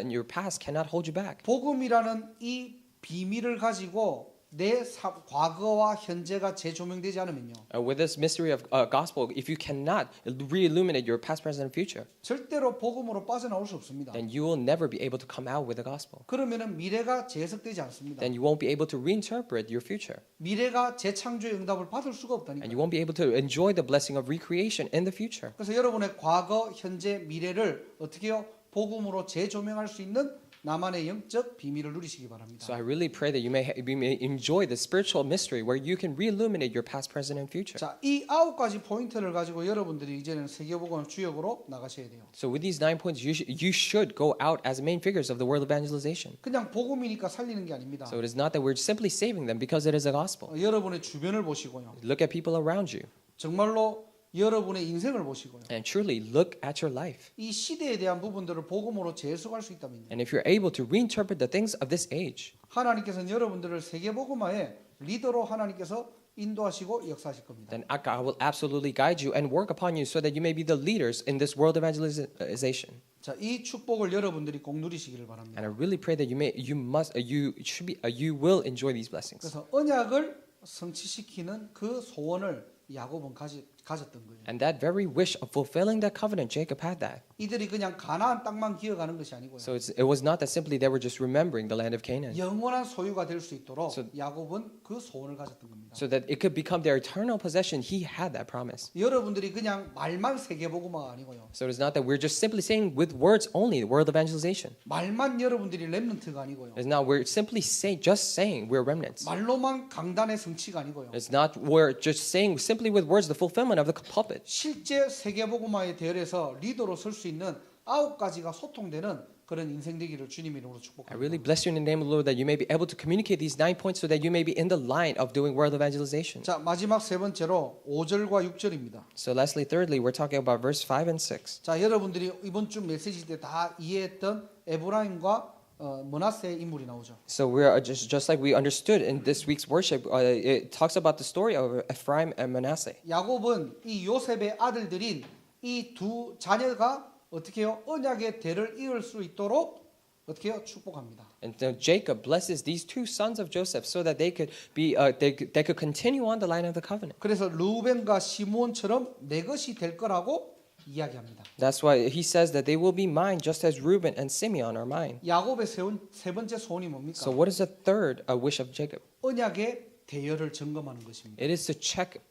Speaker 2: your past cannot hold you back.
Speaker 1: 복음이라는 이 비밀을 가지고 내 과거와 현재가 재조명되지 않으면요.
Speaker 2: With this mystery of gospel, if you cannot re-illuminate your past, present, and future,
Speaker 1: 절대로 복음으로 빠져나올 수 없습니다.
Speaker 2: then you will never be able to come out with the gospel.
Speaker 1: 그러면은 미래가 재해석되지 않습니다.
Speaker 2: Then you won't be able to reinterpret your future,
Speaker 1: 미래가 재창조의 응답을 받을 수가
Speaker 2: and
Speaker 1: 없다니까.
Speaker 2: you won't be able to enjoy the blessing of recreation in the future.
Speaker 1: 그래서 여러분의 과거, 현재, 미래를 어떻게요? 복음으로 재조명할 수 있는 나만의 영적 비밀을 누리시기 바랍니다.
Speaker 2: So I really pray that you may enjoy the spiritual mystery where you can re-illuminate your past, present, and future.
Speaker 1: 자, 이 9가지 포인트를 가지고 여러분들이 이제는 세계복음을 주역으로 나가셔야 돼요.
Speaker 2: So with these 9 points, you should go out as main figures of the world evangelization.
Speaker 1: 그냥 복음이니까 살리는 게 아닙니다.
Speaker 2: So it is not that we're simply saving them because it is a gospel.
Speaker 1: 여러분의 주변을 보시고요.
Speaker 2: Look at people around you
Speaker 1: 정말로 여러분의 인생을 보시고요.
Speaker 2: and truly look at your life.
Speaker 1: 이 시대에 대한 부분들을 복음으로 재해석할 수 있다면요.
Speaker 2: And if you're able to reinterpret the things of this age,
Speaker 1: 하나님께서는 여러분들을 세계복음화의 리더로 하나님께서 인도하시고 역사하실 겁니다.
Speaker 2: then God will absolutely guide you and work upon you so that you may be the leaders in this world evangelization.
Speaker 1: 자, 이 축복을 여러분들이 꼭 누리시기를 바랍니다.
Speaker 2: And I really pray that you will enjoy these blessings.
Speaker 1: 그래서 언약을 성취시키는 그 소원을 야곱은 가졌던 거예요.
Speaker 2: And that very wish of fulfilling that covenant, Jacob had that.
Speaker 1: 이들이 그냥 가나안 땅만 기억하는 것이 아니고요.
Speaker 2: So it was not that simply they were just remembering the land of Canaan.
Speaker 1: 영원한 소유가 될 수 있도록
Speaker 2: So-
Speaker 1: 야곱은 그 소원을 가졌던 겁니다.
Speaker 2: So that it could become their eternal possession, he had that promise.
Speaker 1: 여러분들이 그냥 말만 세계복음화가 아니고요.
Speaker 2: So it's not that we're just simply saying with words only, the world evangelization.
Speaker 1: 말만 여러분들이 렘넌트가 아니고요.
Speaker 2: It's not we're simply just saying we're remnants.
Speaker 1: 말로만 강단의 성취가 아니고요.
Speaker 2: It's not we're just saying simply with words the fulfillment pulpit of the pulpit.
Speaker 1: 실제 세계복음화의 대열에서 리더로 설 수 있는 9가지가 소통되는 그런 인생 되기를 주님 이름으로
Speaker 2: I
Speaker 1: 축복합니다.
Speaker 2: really bless you in the name of the Lord that you may be able to communicate these 9 points so that you may be in the line of doing world evangelization.
Speaker 1: 자, 마지막 세 번째로 5절과 6절입니다.
Speaker 2: So lastly, thirdly, we're talking about verse 5 and 6.
Speaker 1: 자, 여러분들이 이번 주 메시지 때 다 이해했던 에브라임과 므낫세의 인물이 나오죠.
Speaker 2: So we're just like we understood in this week's worship, it talks about the story of Ephraim and Manasseh.
Speaker 1: 야곱은 이 요셉의 아들들인 이 두 자녀가 어떻게 해요? 언약의 대를 이을 수 있도록 어떻게 해요? 축복합니다.
Speaker 2: And Jacob blesses these two sons of Joseph so that they could be they could continue on the line of the covenant.
Speaker 1: 그래서 르우벤과 시므온처럼 내 것이 될 거라고 이야기합니다.
Speaker 2: That's why he says that they will be mine just as Reuben and Simeon are mine.
Speaker 1: 야곱의 세 번째 소원이 뭡니까?
Speaker 2: So what is the third wish of Jacob?
Speaker 1: 언약의 대열을 점검하는 것입니다.
Speaker 2: It is to check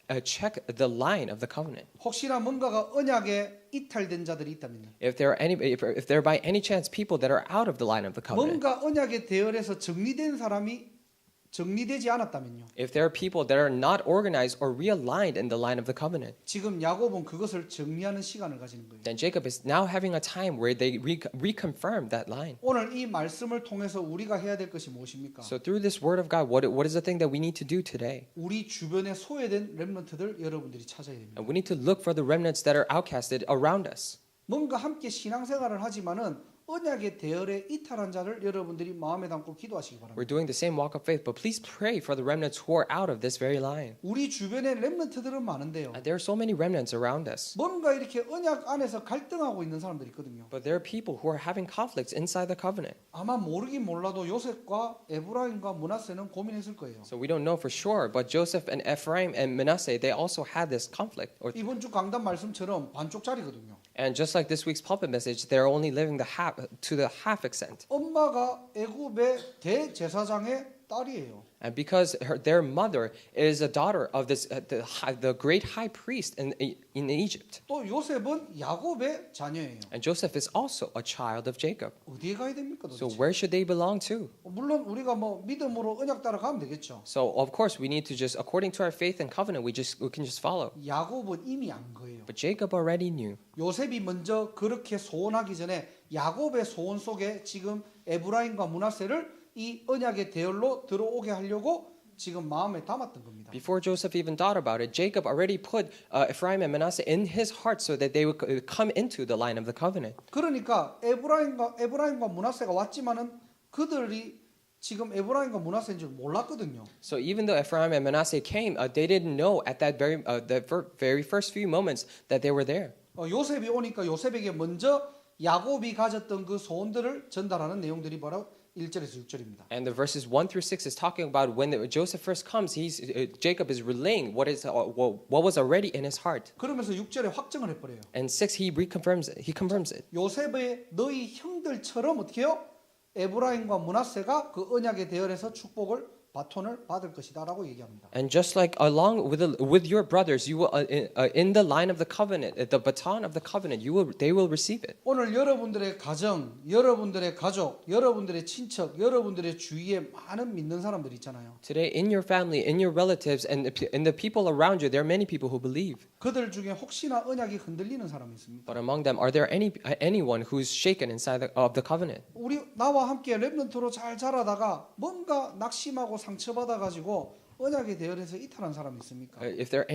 Speaker 2: the line of the covenant.
Speaker 1: 혹시나 뭔가가 언약에 이탈된 자들이 있다면요.
Speaker 2: If there are by any chance people that are out of the line of the covenant.
Speaker 1: 뭔가 언약의 대열에서 정리된 사람이 정리되지 않았다면요.
Speaker 2: If there are people that are not organized or realigned in the line of the covenant.
Speaker 1: 지금 야곱은 그것을 정리하는 시간을 가지는 거예요.
Speaker 2: Then Jacob is now having a time where they reconfirm that line.
Speaker 1: 오늘 이 말씀을 통해서 우리가 해야 될 것이 무엇입니까?
Speaker 2: So through this word of God, what is the thing that we need to do today?
Speaker 1: 우리 주변에 소외된 렘넌트들 여러분들이 찾아야 됩니다.
Speaker 2: And we need to look for the remnants that are outcasted around us.
Speaker 1: 뭔가 함께 신앙생활을 하지만은 언약의 대열에 이탈한 자를 여러분들이 마음에 담고 기도하시기 바랍니다.
Speaker 2: We're doing the same walk of faith, but please pray for the remnants who are out of this very line.
Speaker 1: 우리 주변에 렘넌트들은 많은데요.
Speaker 2: And there are so many remnants around us.
Speaker 1: 뭔가 이렇게 언약 안에서 갈등하고 있는 사람들이 있거든요.
Speaker 2: But there are people who are having conflicts inside the covenant.
Speaker 1: 아마 모르긴 몰라도 요셉과 에브라임과 므낫세는 고민했을 거예요.
Speaker 2: So we don't know for sure, but Joseph and Ephraim and Manasseh, they also had this conflict.
Speaker 1: 이번 주 강단 말씀처럼 반쪽짜리거든요.
Speaker 2: And just like this week's pulpit message, they're only living to the half extent.
Speaker 1: 엄마가 애굽의 대제사장의 딸이에요.
Speaker 2: And because their mother is a daughter of the great high priest in Egypt.
Speaker 1: 또 요셉은 야곱의 자녀예요.
Speaker 2: And Joseph is also a child of Jacob.
Speaker 1: 어디에 가야 됩니까
Speaker 2: So
Speaker 1: 도대체?
Speaker 2: where should they belong to?
Speaker 1: 물론 우리가 뭐 믿음으로 언약 따라 가면 되겠죠.
Speaker 2: So of course we need to just, according to our faith and covenant, we can just follow.
Speaker 1: 야곱은 이미 안 거예요.
Speaker 2: But Jacob already knew.
Speaker 1: 요셉이 먼저 그렇게 소원하기 전에 야곱의 소원 속에 지금 에브라임과 므낫세를 이 언약의 대열로 들어오게 하려고 지금 마음에 담았던 겁니다.
Speaker 2: Before Joseph even thought about it, Jacob already put Ephraim and Manasseh in his heart so that they would come into the line of the covenant.
Speaker 1: 그러니까 에브라임과 므낫세가 왔지만은 그들이 지금 에브라임과 므낫세인 줄 몰랐거든요.
Speaker 2: So even though Ephraim and Manasseh came, they didn't know at that very first few moments that they were there.
Speaker 1: 요셉이 오니까 요셉에게 먼저 야곱이 가졌던 그 소원들을 전달하는 내용들이 바로 1절에서 6절입니다.
Speaker 2: And the verses 1 through 6 is talking about when Joseph first comes, Jacob is relaying what was already in his heart.
Speaker 1: 그러면서 6절에 확정을 해버려요.
Speaker 2: And 6 he confirms it.
Speaker 1: 요셉의 너희 형들처럼 어떻게 해요? 에브라임과 므낫세가 그 언약의 대열에서 축복을 바톤을 받을 것이다라고 얘기합니다.
Speaker 2: And just like along with your brothers, you will in the line of the covenant, the baton of the covenant, they will receive it.
Speaker 1: 오늘 여러분들의 가정, 여러분들의 가족, 여러분들의 친척, 여러분들의 주위에 많은 믿는 사람들이 있잖아요.
Speaker 2: Today, in your family, in your relatives, and the people around you, there are many people who believe.
Speaker 1: 그들 중에 혹시나 언약이 흔들리는 사람이 있습니까?
Speaker 2: But among them, are there anyone who's shaken inside of the covenant?
Speaker 1: 우리 나와 함께 렘넌트로 잘 자라다가 뭔가 낙심하고 상처받아 가지고 언약의 대열에서 이탈한 사람이 있습니까?
Speaker 2: If there are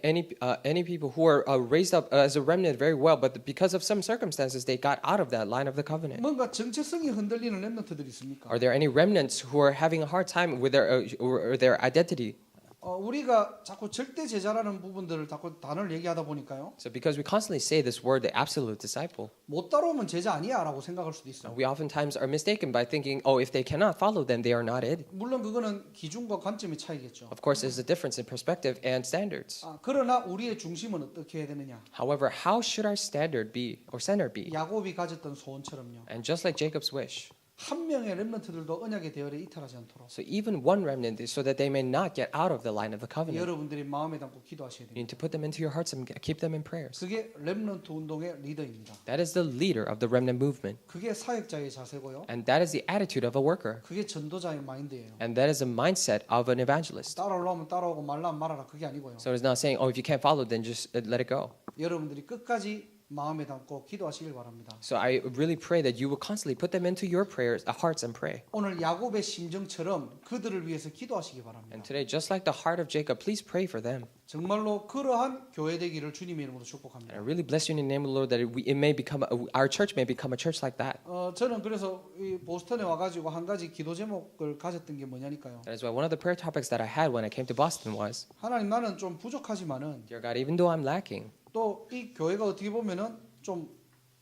Speaker 2: any people who are raised up as a remnant very well, but because of some circumstances they got out of that line of the covenant.
Speaker 1: 뭔가 정체성이 흔들리는 렘넌트들이 있습니까?
Speaker 2: Are there any remnants who are having a hard time with their identity?
Speaker 1: 우리가 자꾸 절대 제자라는 부분들을 자꾸 단어를 얘기하다 보니까요.
Speaker 2: So because we constantly say this word, the absolute disciple,
Speaker 1: 못 따라오면 제자 아니야라고 생각할 수도 있어요.
Speaker 2: we oftentimes are mistaken by thinking, oh, if they cannot follow, then they are not it.
Speaker 1: 물론 그거는 기준과 관점의 차이겠죠.
Speaker 2: Of course, there's a difference in perspective and standards.
Speaker 1: 그러나 우리의 중심은 어떻게 해야 되느냐?
Speaker 2: However, how should our standard be or center be?
Speaker 1: 야곱이 가졌던 소원처럼요.
Speaker 2: And just like Jacob's wish,
Speaker 1: 한 명의 렘넌트들도 언약의 대열에 이탈하지 않도록
Speaker 2: So even one remnant, so that they may not get out of the line of the covenant.
Speaker 1: 여러분들이 마음에 담고 기도하셔야
Speaker 2: You
Speaker 1: 됩니다.
Speaker 2: need to put them into your hearts and keep them in prayers.
Speaker 1: 그게 렘넌트 운동의 리더입니다.
Speaker 2: That is the leader of the remnant movement.
Speaker 1: 그게 사역자의 자세고요.
Speaker 2: And that is the attitude of a worker.
Speaker 1: 그게 전도자의 마인드예요.
Speaker 2: And that is the mindset of an evangelist.
Speaker 1: 따라오려면 따라오고 말라면 말아라 그게 아니고요.
Speaker 2: So it's not saying, oh, if you can't follow, then just let it go.
Speaker 1: 여러분들이 끝까지 마음에 담고 기도하시길 바랍니다.
Speaker 2: So I really pray that you will constantly put them into your prayers, hearts and pray.
Speaker 1: 오늘 야곱의 심정처럼 그들을 위해서 기도하시기 바랍니다.
Speaker 2: And today, just like the heart of Jacob, please pray for them.
Speaker 1: 정말로 그러한 교회 되기를 주님의 이름으로
Speaker 2: And
Speaker 1: 축복합니다.
Speaker 2: I really bless you in the name of the Lord that it may become our church may become a church like that.
Speaker 1: 저는 그래서 이 보스턴에 와가지고 한 가지 기도 제목을 가졌던 게 뭐냐니까요.
Speaker 2: That is why one of the prayer topics that I had when I came to Boston was,
Speaker 1: 하나님 나는 좀 부족하지만은
Speaker 2: Dear God, even though I'm lacking,
Speaker 1: 또 이 교회가 어떻게 보면은 좀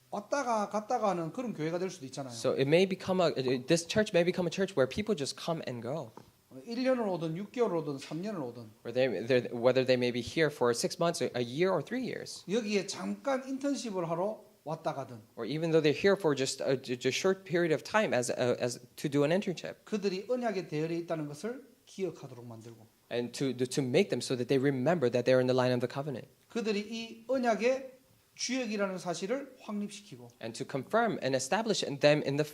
Speaker 1: 왔다가 갔다가 하는 그런 교회가 될 수도 있잖아요.
Speaker 2: so it may become this church may become a church where people just come and go,
Speaker 1: 1년을 오든 6개월을 오든 3년을 오든
Speaker 2: whether they may be here for 6 months, a year, or 3 years,
Speaker 1: 여기에 잠깐 인턴십을 하러 왔다 가든
Speaker 2: or even though they're here for just a short period of time as to do an internship,
Speaker 1: 그들이 언약의 대열에 있다는 것을 기억하도록 만들고
Speaker 2: and to make them so that they remember that they're in the line of the covenant,
Speaker 1: 그들이 이 언약의 주역이라는 사실을 확립시키고
Speaker 2: and to confirm and establish in them in the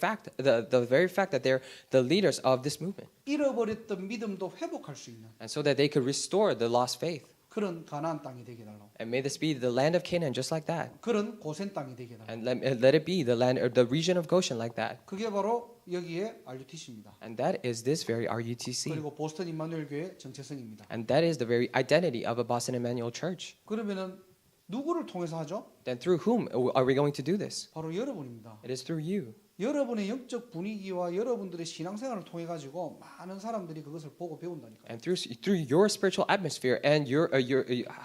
Speaker 2: very fact that they're the leaders of this movement,
Speaker 1: 잃어버렸던 믿음도 회복할 수 있는
Speaker 2: and so that they could restore the lost faith.
Speaker 1: 그런 가나안 땅이 되게 달라고
Speaker 2: And may this be the land of Canaan just like that.
Speaker 1: 그런 고센 땅이 되게 달라고
Speaker 2: And let it be the land or the region of Goshen like that.
Speaker 1: 그게 바로 여기에 RUTC입니다.
Speaker 2: And that is this very RUTC.
Speaker 1: 그리고 보스턴 임마누엘 교회 정체성입니다.
Speaker 2: And that is the very identity of a Boston Emmanuel Church.
Speaker 1: 그러면은 누구를 통해서 하죠?
Speaker 2: Then through whom are we going to do this?
Speaker 1: 바로 여러분입니다.
Speaker 2: It is through you.
Speaker 1: 여러분의 영적 분위기와 여러분들의 신앙생활을 통해 가지고 많은 사람들이 그것을 보고 배운다니까요.
Speaker 2: And through your spiritual atmosphere and your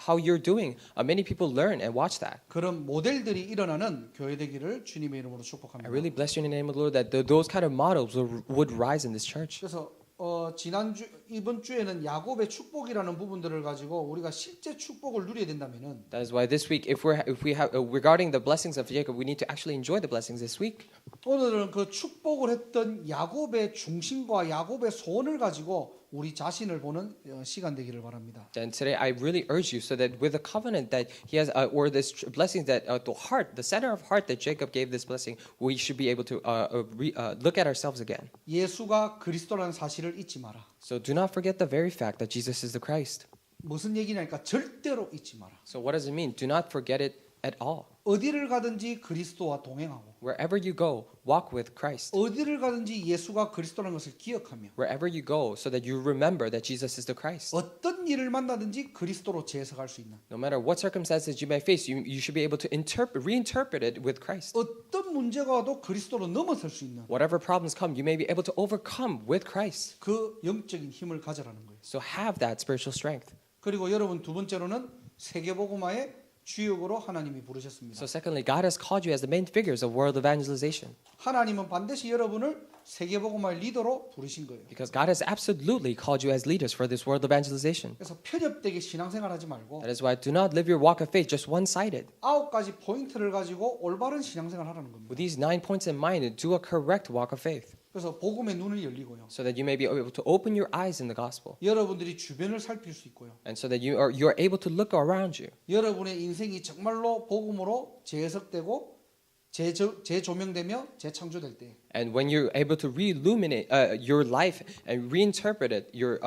Speaker 2: how you're doing, many people learn and watch that.
Speaker 1: 그런 모델들이 일어나는 교회 되기를 주님의 이름으로
Speaker 2: I
Speaker 1: 축복합니다.
Speaker 2: really bless you in the name of the Lord that those kind of models would rise in this church.
Speaker 1: 그래서 지난주 이번 주에는 야곱의 축복이라는 부분들을 가지고 우리가 실제 축복을 누려야 된다면은
Speaker 2: That is why this week, if we have regarding the blessings of Jacob, we need to actually enjoy the blessings this week.
Speaker 1: 오늘은 그 축복을 했던 야곱의 중심과 야곱의 소원을 가지고 우리 자신을 보는 시간 되기를 바랍니다.
Speaker 2: And today, I really urge you, so that with the covenant that he has, or this blessing that the heart, the center of heart that Jacob gave this blessing, we should be able to look at ourselves again.
Speaker 1: 예수가 그리스도라는 사실을 잊지 마라.
Speaker 2: So do not forget the very fact that Jesus is the Christ.
Speaker 1: 무슨 얘기냐니까 절대로 잊지 마라.
Speaker 2: So what does it mean? Do not forget it at all.
Speaker 1: 어디를 가든지 그리스도와 동행하고
Speaker 2: Wherever you go, walk with Christ.
Speaker 1: 어디를 가든지 예수가 그리스도라는 것을 기억하며
Speaker 2: Wherever you go, so that you remember that Jesus is the Christ.
Speaker 1: 어떤 일을 만나든지 그리스도로 재해석할 수 있는
Speaker 2: No matter what circumstances you may face, you should be able to reinterpret it with Christ.
Speaker 1: 어떤 문제가 와도 그리스도로 넘어설 수 있는
Speaker 2: Whatever problems come, you may be able to overcome with Christ.
Speaker 1: 그 영적인 힘을 가져라는 거예요.
Speaker 2: So have that spiritual strength.
Speaker 1: 그리고 여러분 두 번째로는 세계복음화의 주역으로 하나님이 부르셨습니다.
Speaker 2: So secondly, God has called you as the main figures of world evangelization,
Speaker 1: 하나님은 반드시 여러분을 세계복음화의 리더로 부르신 거예요.
Speaker 2: because God has absolutely called you as leaders for this world evangelization.
Speaker 1: 그래서 편협되게 신앙생활하지 말고
Speaker 2: That is why do not live your walk of faith just one-sided.
Speaker 1: 9가지 포인트를 가지고 올바른 신앙생활 하라는 겁니다.
Speaker 2: With these 9 points in mind, do a correct walk of faith,
Speaker 1: 그래서 복음의 눈을 열리고요.
Speaker 2: so that you may be able to open your eyes in the gospel,
Speaker 1: 여러분들이 주변을 살필 수 있고요.
Speaker 2: and so that you are able to look around you,
Speaker 1: 여러분의 인생이 정말로 복음으로 재해석되고 재조명되며 재창조될 때
Speaker 2: and when you're able to re-illuminate your life and reinterpret it, your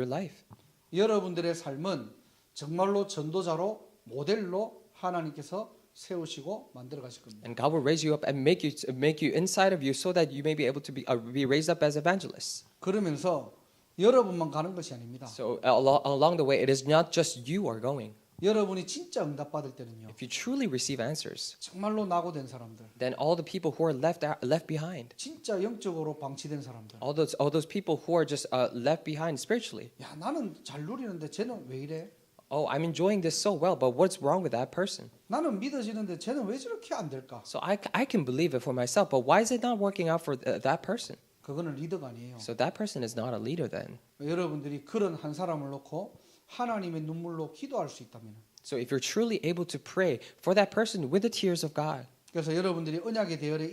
Speaker 2: life.
Speaker 1: 여러분들의 삶은 정말로 전도자로 모델로 하나님께서 세우시고 만들어 가실 겁니다.
Speaker 2: And God will raise you up and make you inside of you, so that you may be able to be raised up as evangelists.
Speaker 1: 그러면서 여러분만 가는 것이 아닙니다.
Speaker 2: So along the way, it is not just you are going.
Speaker 1: 여러분이 진짜 응답받을 때는요.
Speaker 2: If you truly receive answers,
Speaker 1: 정말로 낙오된 사람들,
Speaker 2: then all the people who are left behind,
Speaker 1: 진짜 영적으로 방치된 사람들.
Speaker 2: all those people who are just left behind spiritually.
Speaker 1: 야, 나는 잘 누리는데 쟤는 왜 이래?
Speaker 2: Oh, I'm enjoying this so well, but what's wrong with that person?
Speaker 1: 나는 믿어지는데 쟤는 왜 저렇게 안 될까?
Speaker 2: So I can believe it for myself, but why is it not working out for that person?
Speaker 1: 그거는 리더가 아니에요.
Speaker 2: So that person is not a leader then.
Speaker 1: 여러분들이 그런 한 사람을 놓고 하나님의 눈물로 기도할 수 있다면,
Speaker 2: So if you're truly able to pray for that person with the tears of God,
Speaker 1: 그래서 여러분들이 언약의 대열에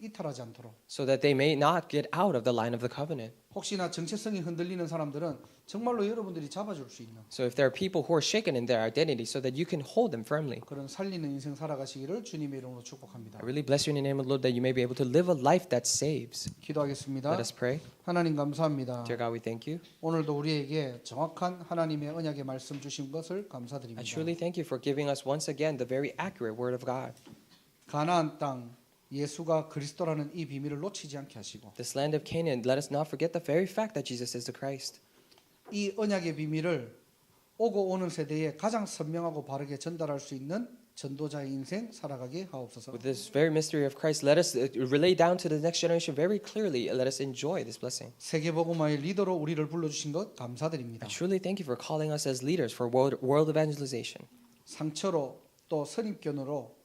Speaker 1: 이탈하지 않도록.
Speaker 2: so that they may not get out of the line of the covenant.
Speaker 1: 혹시나 정체성이 흔들리는 사람들은 정말로 여러분들이 잡아줄 수 있는
Speaker 2: So if there are people who are shaken in their identity, so that you can hold them firmly.
Speaker 1: 그런 살리는 인생 살아가시기를 주님의 이름으로 축복합니다.
Speaker 2: I really bless you in the name of the Lord that you may be able to live a life that saves.
Speaker 1: 기도하겠습니다.
Speaker 2: Let us pray.
Speaker 1: 하나님 감사합니다.
Speaker 2: Dear God, we thank you.
Speaker 1: 오늘도 우리에게 정확한 하나님의 언약의 말씀 주신 것을
Speaker 2: I
Speaker 1: 감사드립니다.
Speaker 2: truly thank you for giving us once again the very accurate word of God.
Speaker 1: 가나안 땅 예수가 그리스도라는 이 비밀을 놓치지 않게 하시고
Speaker 2: This land of Canaan, let us not forget the very fact that Jesus is the Christ.
Speaker 1: 이 언약의 비밀을 오고 오는 세대에 가장 선명하고 바르게 전달할 수 있는 전도자의 인생 살아가게 하옵소서.
Speaker 2: With this very mystery of Christ, let us relay down to the next generation very clearly. Let us enjoy this blessing.
Speaker 1: 세계복음화의 리더로 우리를 불러주신 것
Speaker 2: I
Speaker 1: 감사드립니다.
Speaker 2: truly thank you for calling us as leaders for world evangelization.
Speaker 1: 상처로 또 선입견으로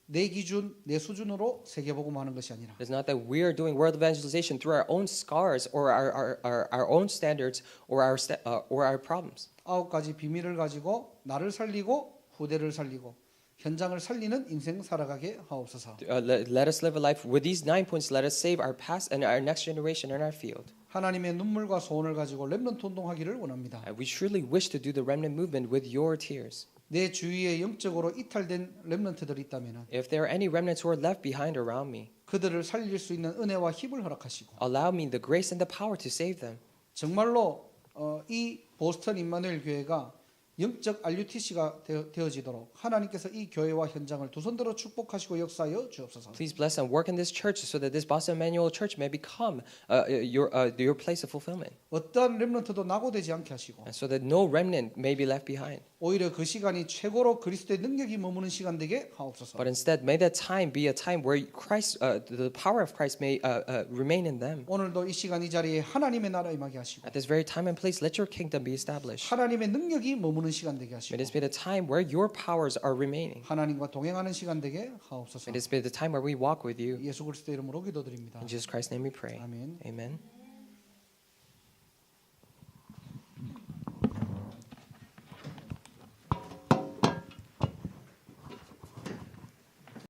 Speaker 1: 내 기준, 내 수준으로 세계복음화하는 것이 아니라
Speaker 2: It's not that we are doing world evangelization through our own scars or our own standards or our problems.
Speaker 1: 9가지 비밀을 가지고 나를 살리고 후대를 살리고 현장을 살리는 인생 살아가게 하옵소서.
Speaker 2: Let us live a life with these 9 points. Let us save our past and our next generation in our field.
Speaker 1: 하나님의 눈물과 소원을 가지고 렘넌트 운동하기를 원합니다.
Speaker 2: And we truly wish to do the remnant movement with your tears.
Speaker 1: 내 주위에 영적으로 이탈된 렘넌트들이 있다면
Speaker 2: If there are any remnants who are left behind around me,
Speaker 1: 그들을 살릴 수 있는 은혜와 힘을 허락하시고
Speaker 2: allow me the grace and the power to save them.
Speaker 1: 정말로 이 보스턴 임마누엘 교회가 영적 RUTC가 되어지도록 하나님께서 이 교회와 현장을 두 손들어 축복하시고 역사하여 주옵소서.
Speaker 2: Please bless and work in this church so that this Boston Emmanuel Church may become your place of fulfillment,
Speaker 1: 어떠한 렘넌트도 낙오되지 않게 하시고
Speaker 2: and so that no remnant may be left behind.
Speaker 1: 오히려 그 시간이 최고로 그리스도의 능력이 머무는 시간 되게 하옵소서.
Speaker 2: But instead, may that time be a time where Christ, the power of Christ may remain in them.
Speaker 1: 오늘도 이 시간 이 자리에 하나님의 나라 임하게 하시고
Speaker 2: At this very time and place, let your kingdom be established.
Speaker 1: 하나님의 능력이 머무는 시간 되게
Speaker 2: May
Speaker 1: 하시고
Speaker 2: this be the time where your powers are remaining.
Speaker 1: 하나님과 동행하는 시간 되게 하옵소서.
Speaker 2: May this be the time where we walk with you.
Speaker 1: 예수 그리스도 이름으로 기도드립니다.
Speaker 2: In Jesus Christ's name we pray.
Speaker 1: 아멘.
Speaker 2: Amen.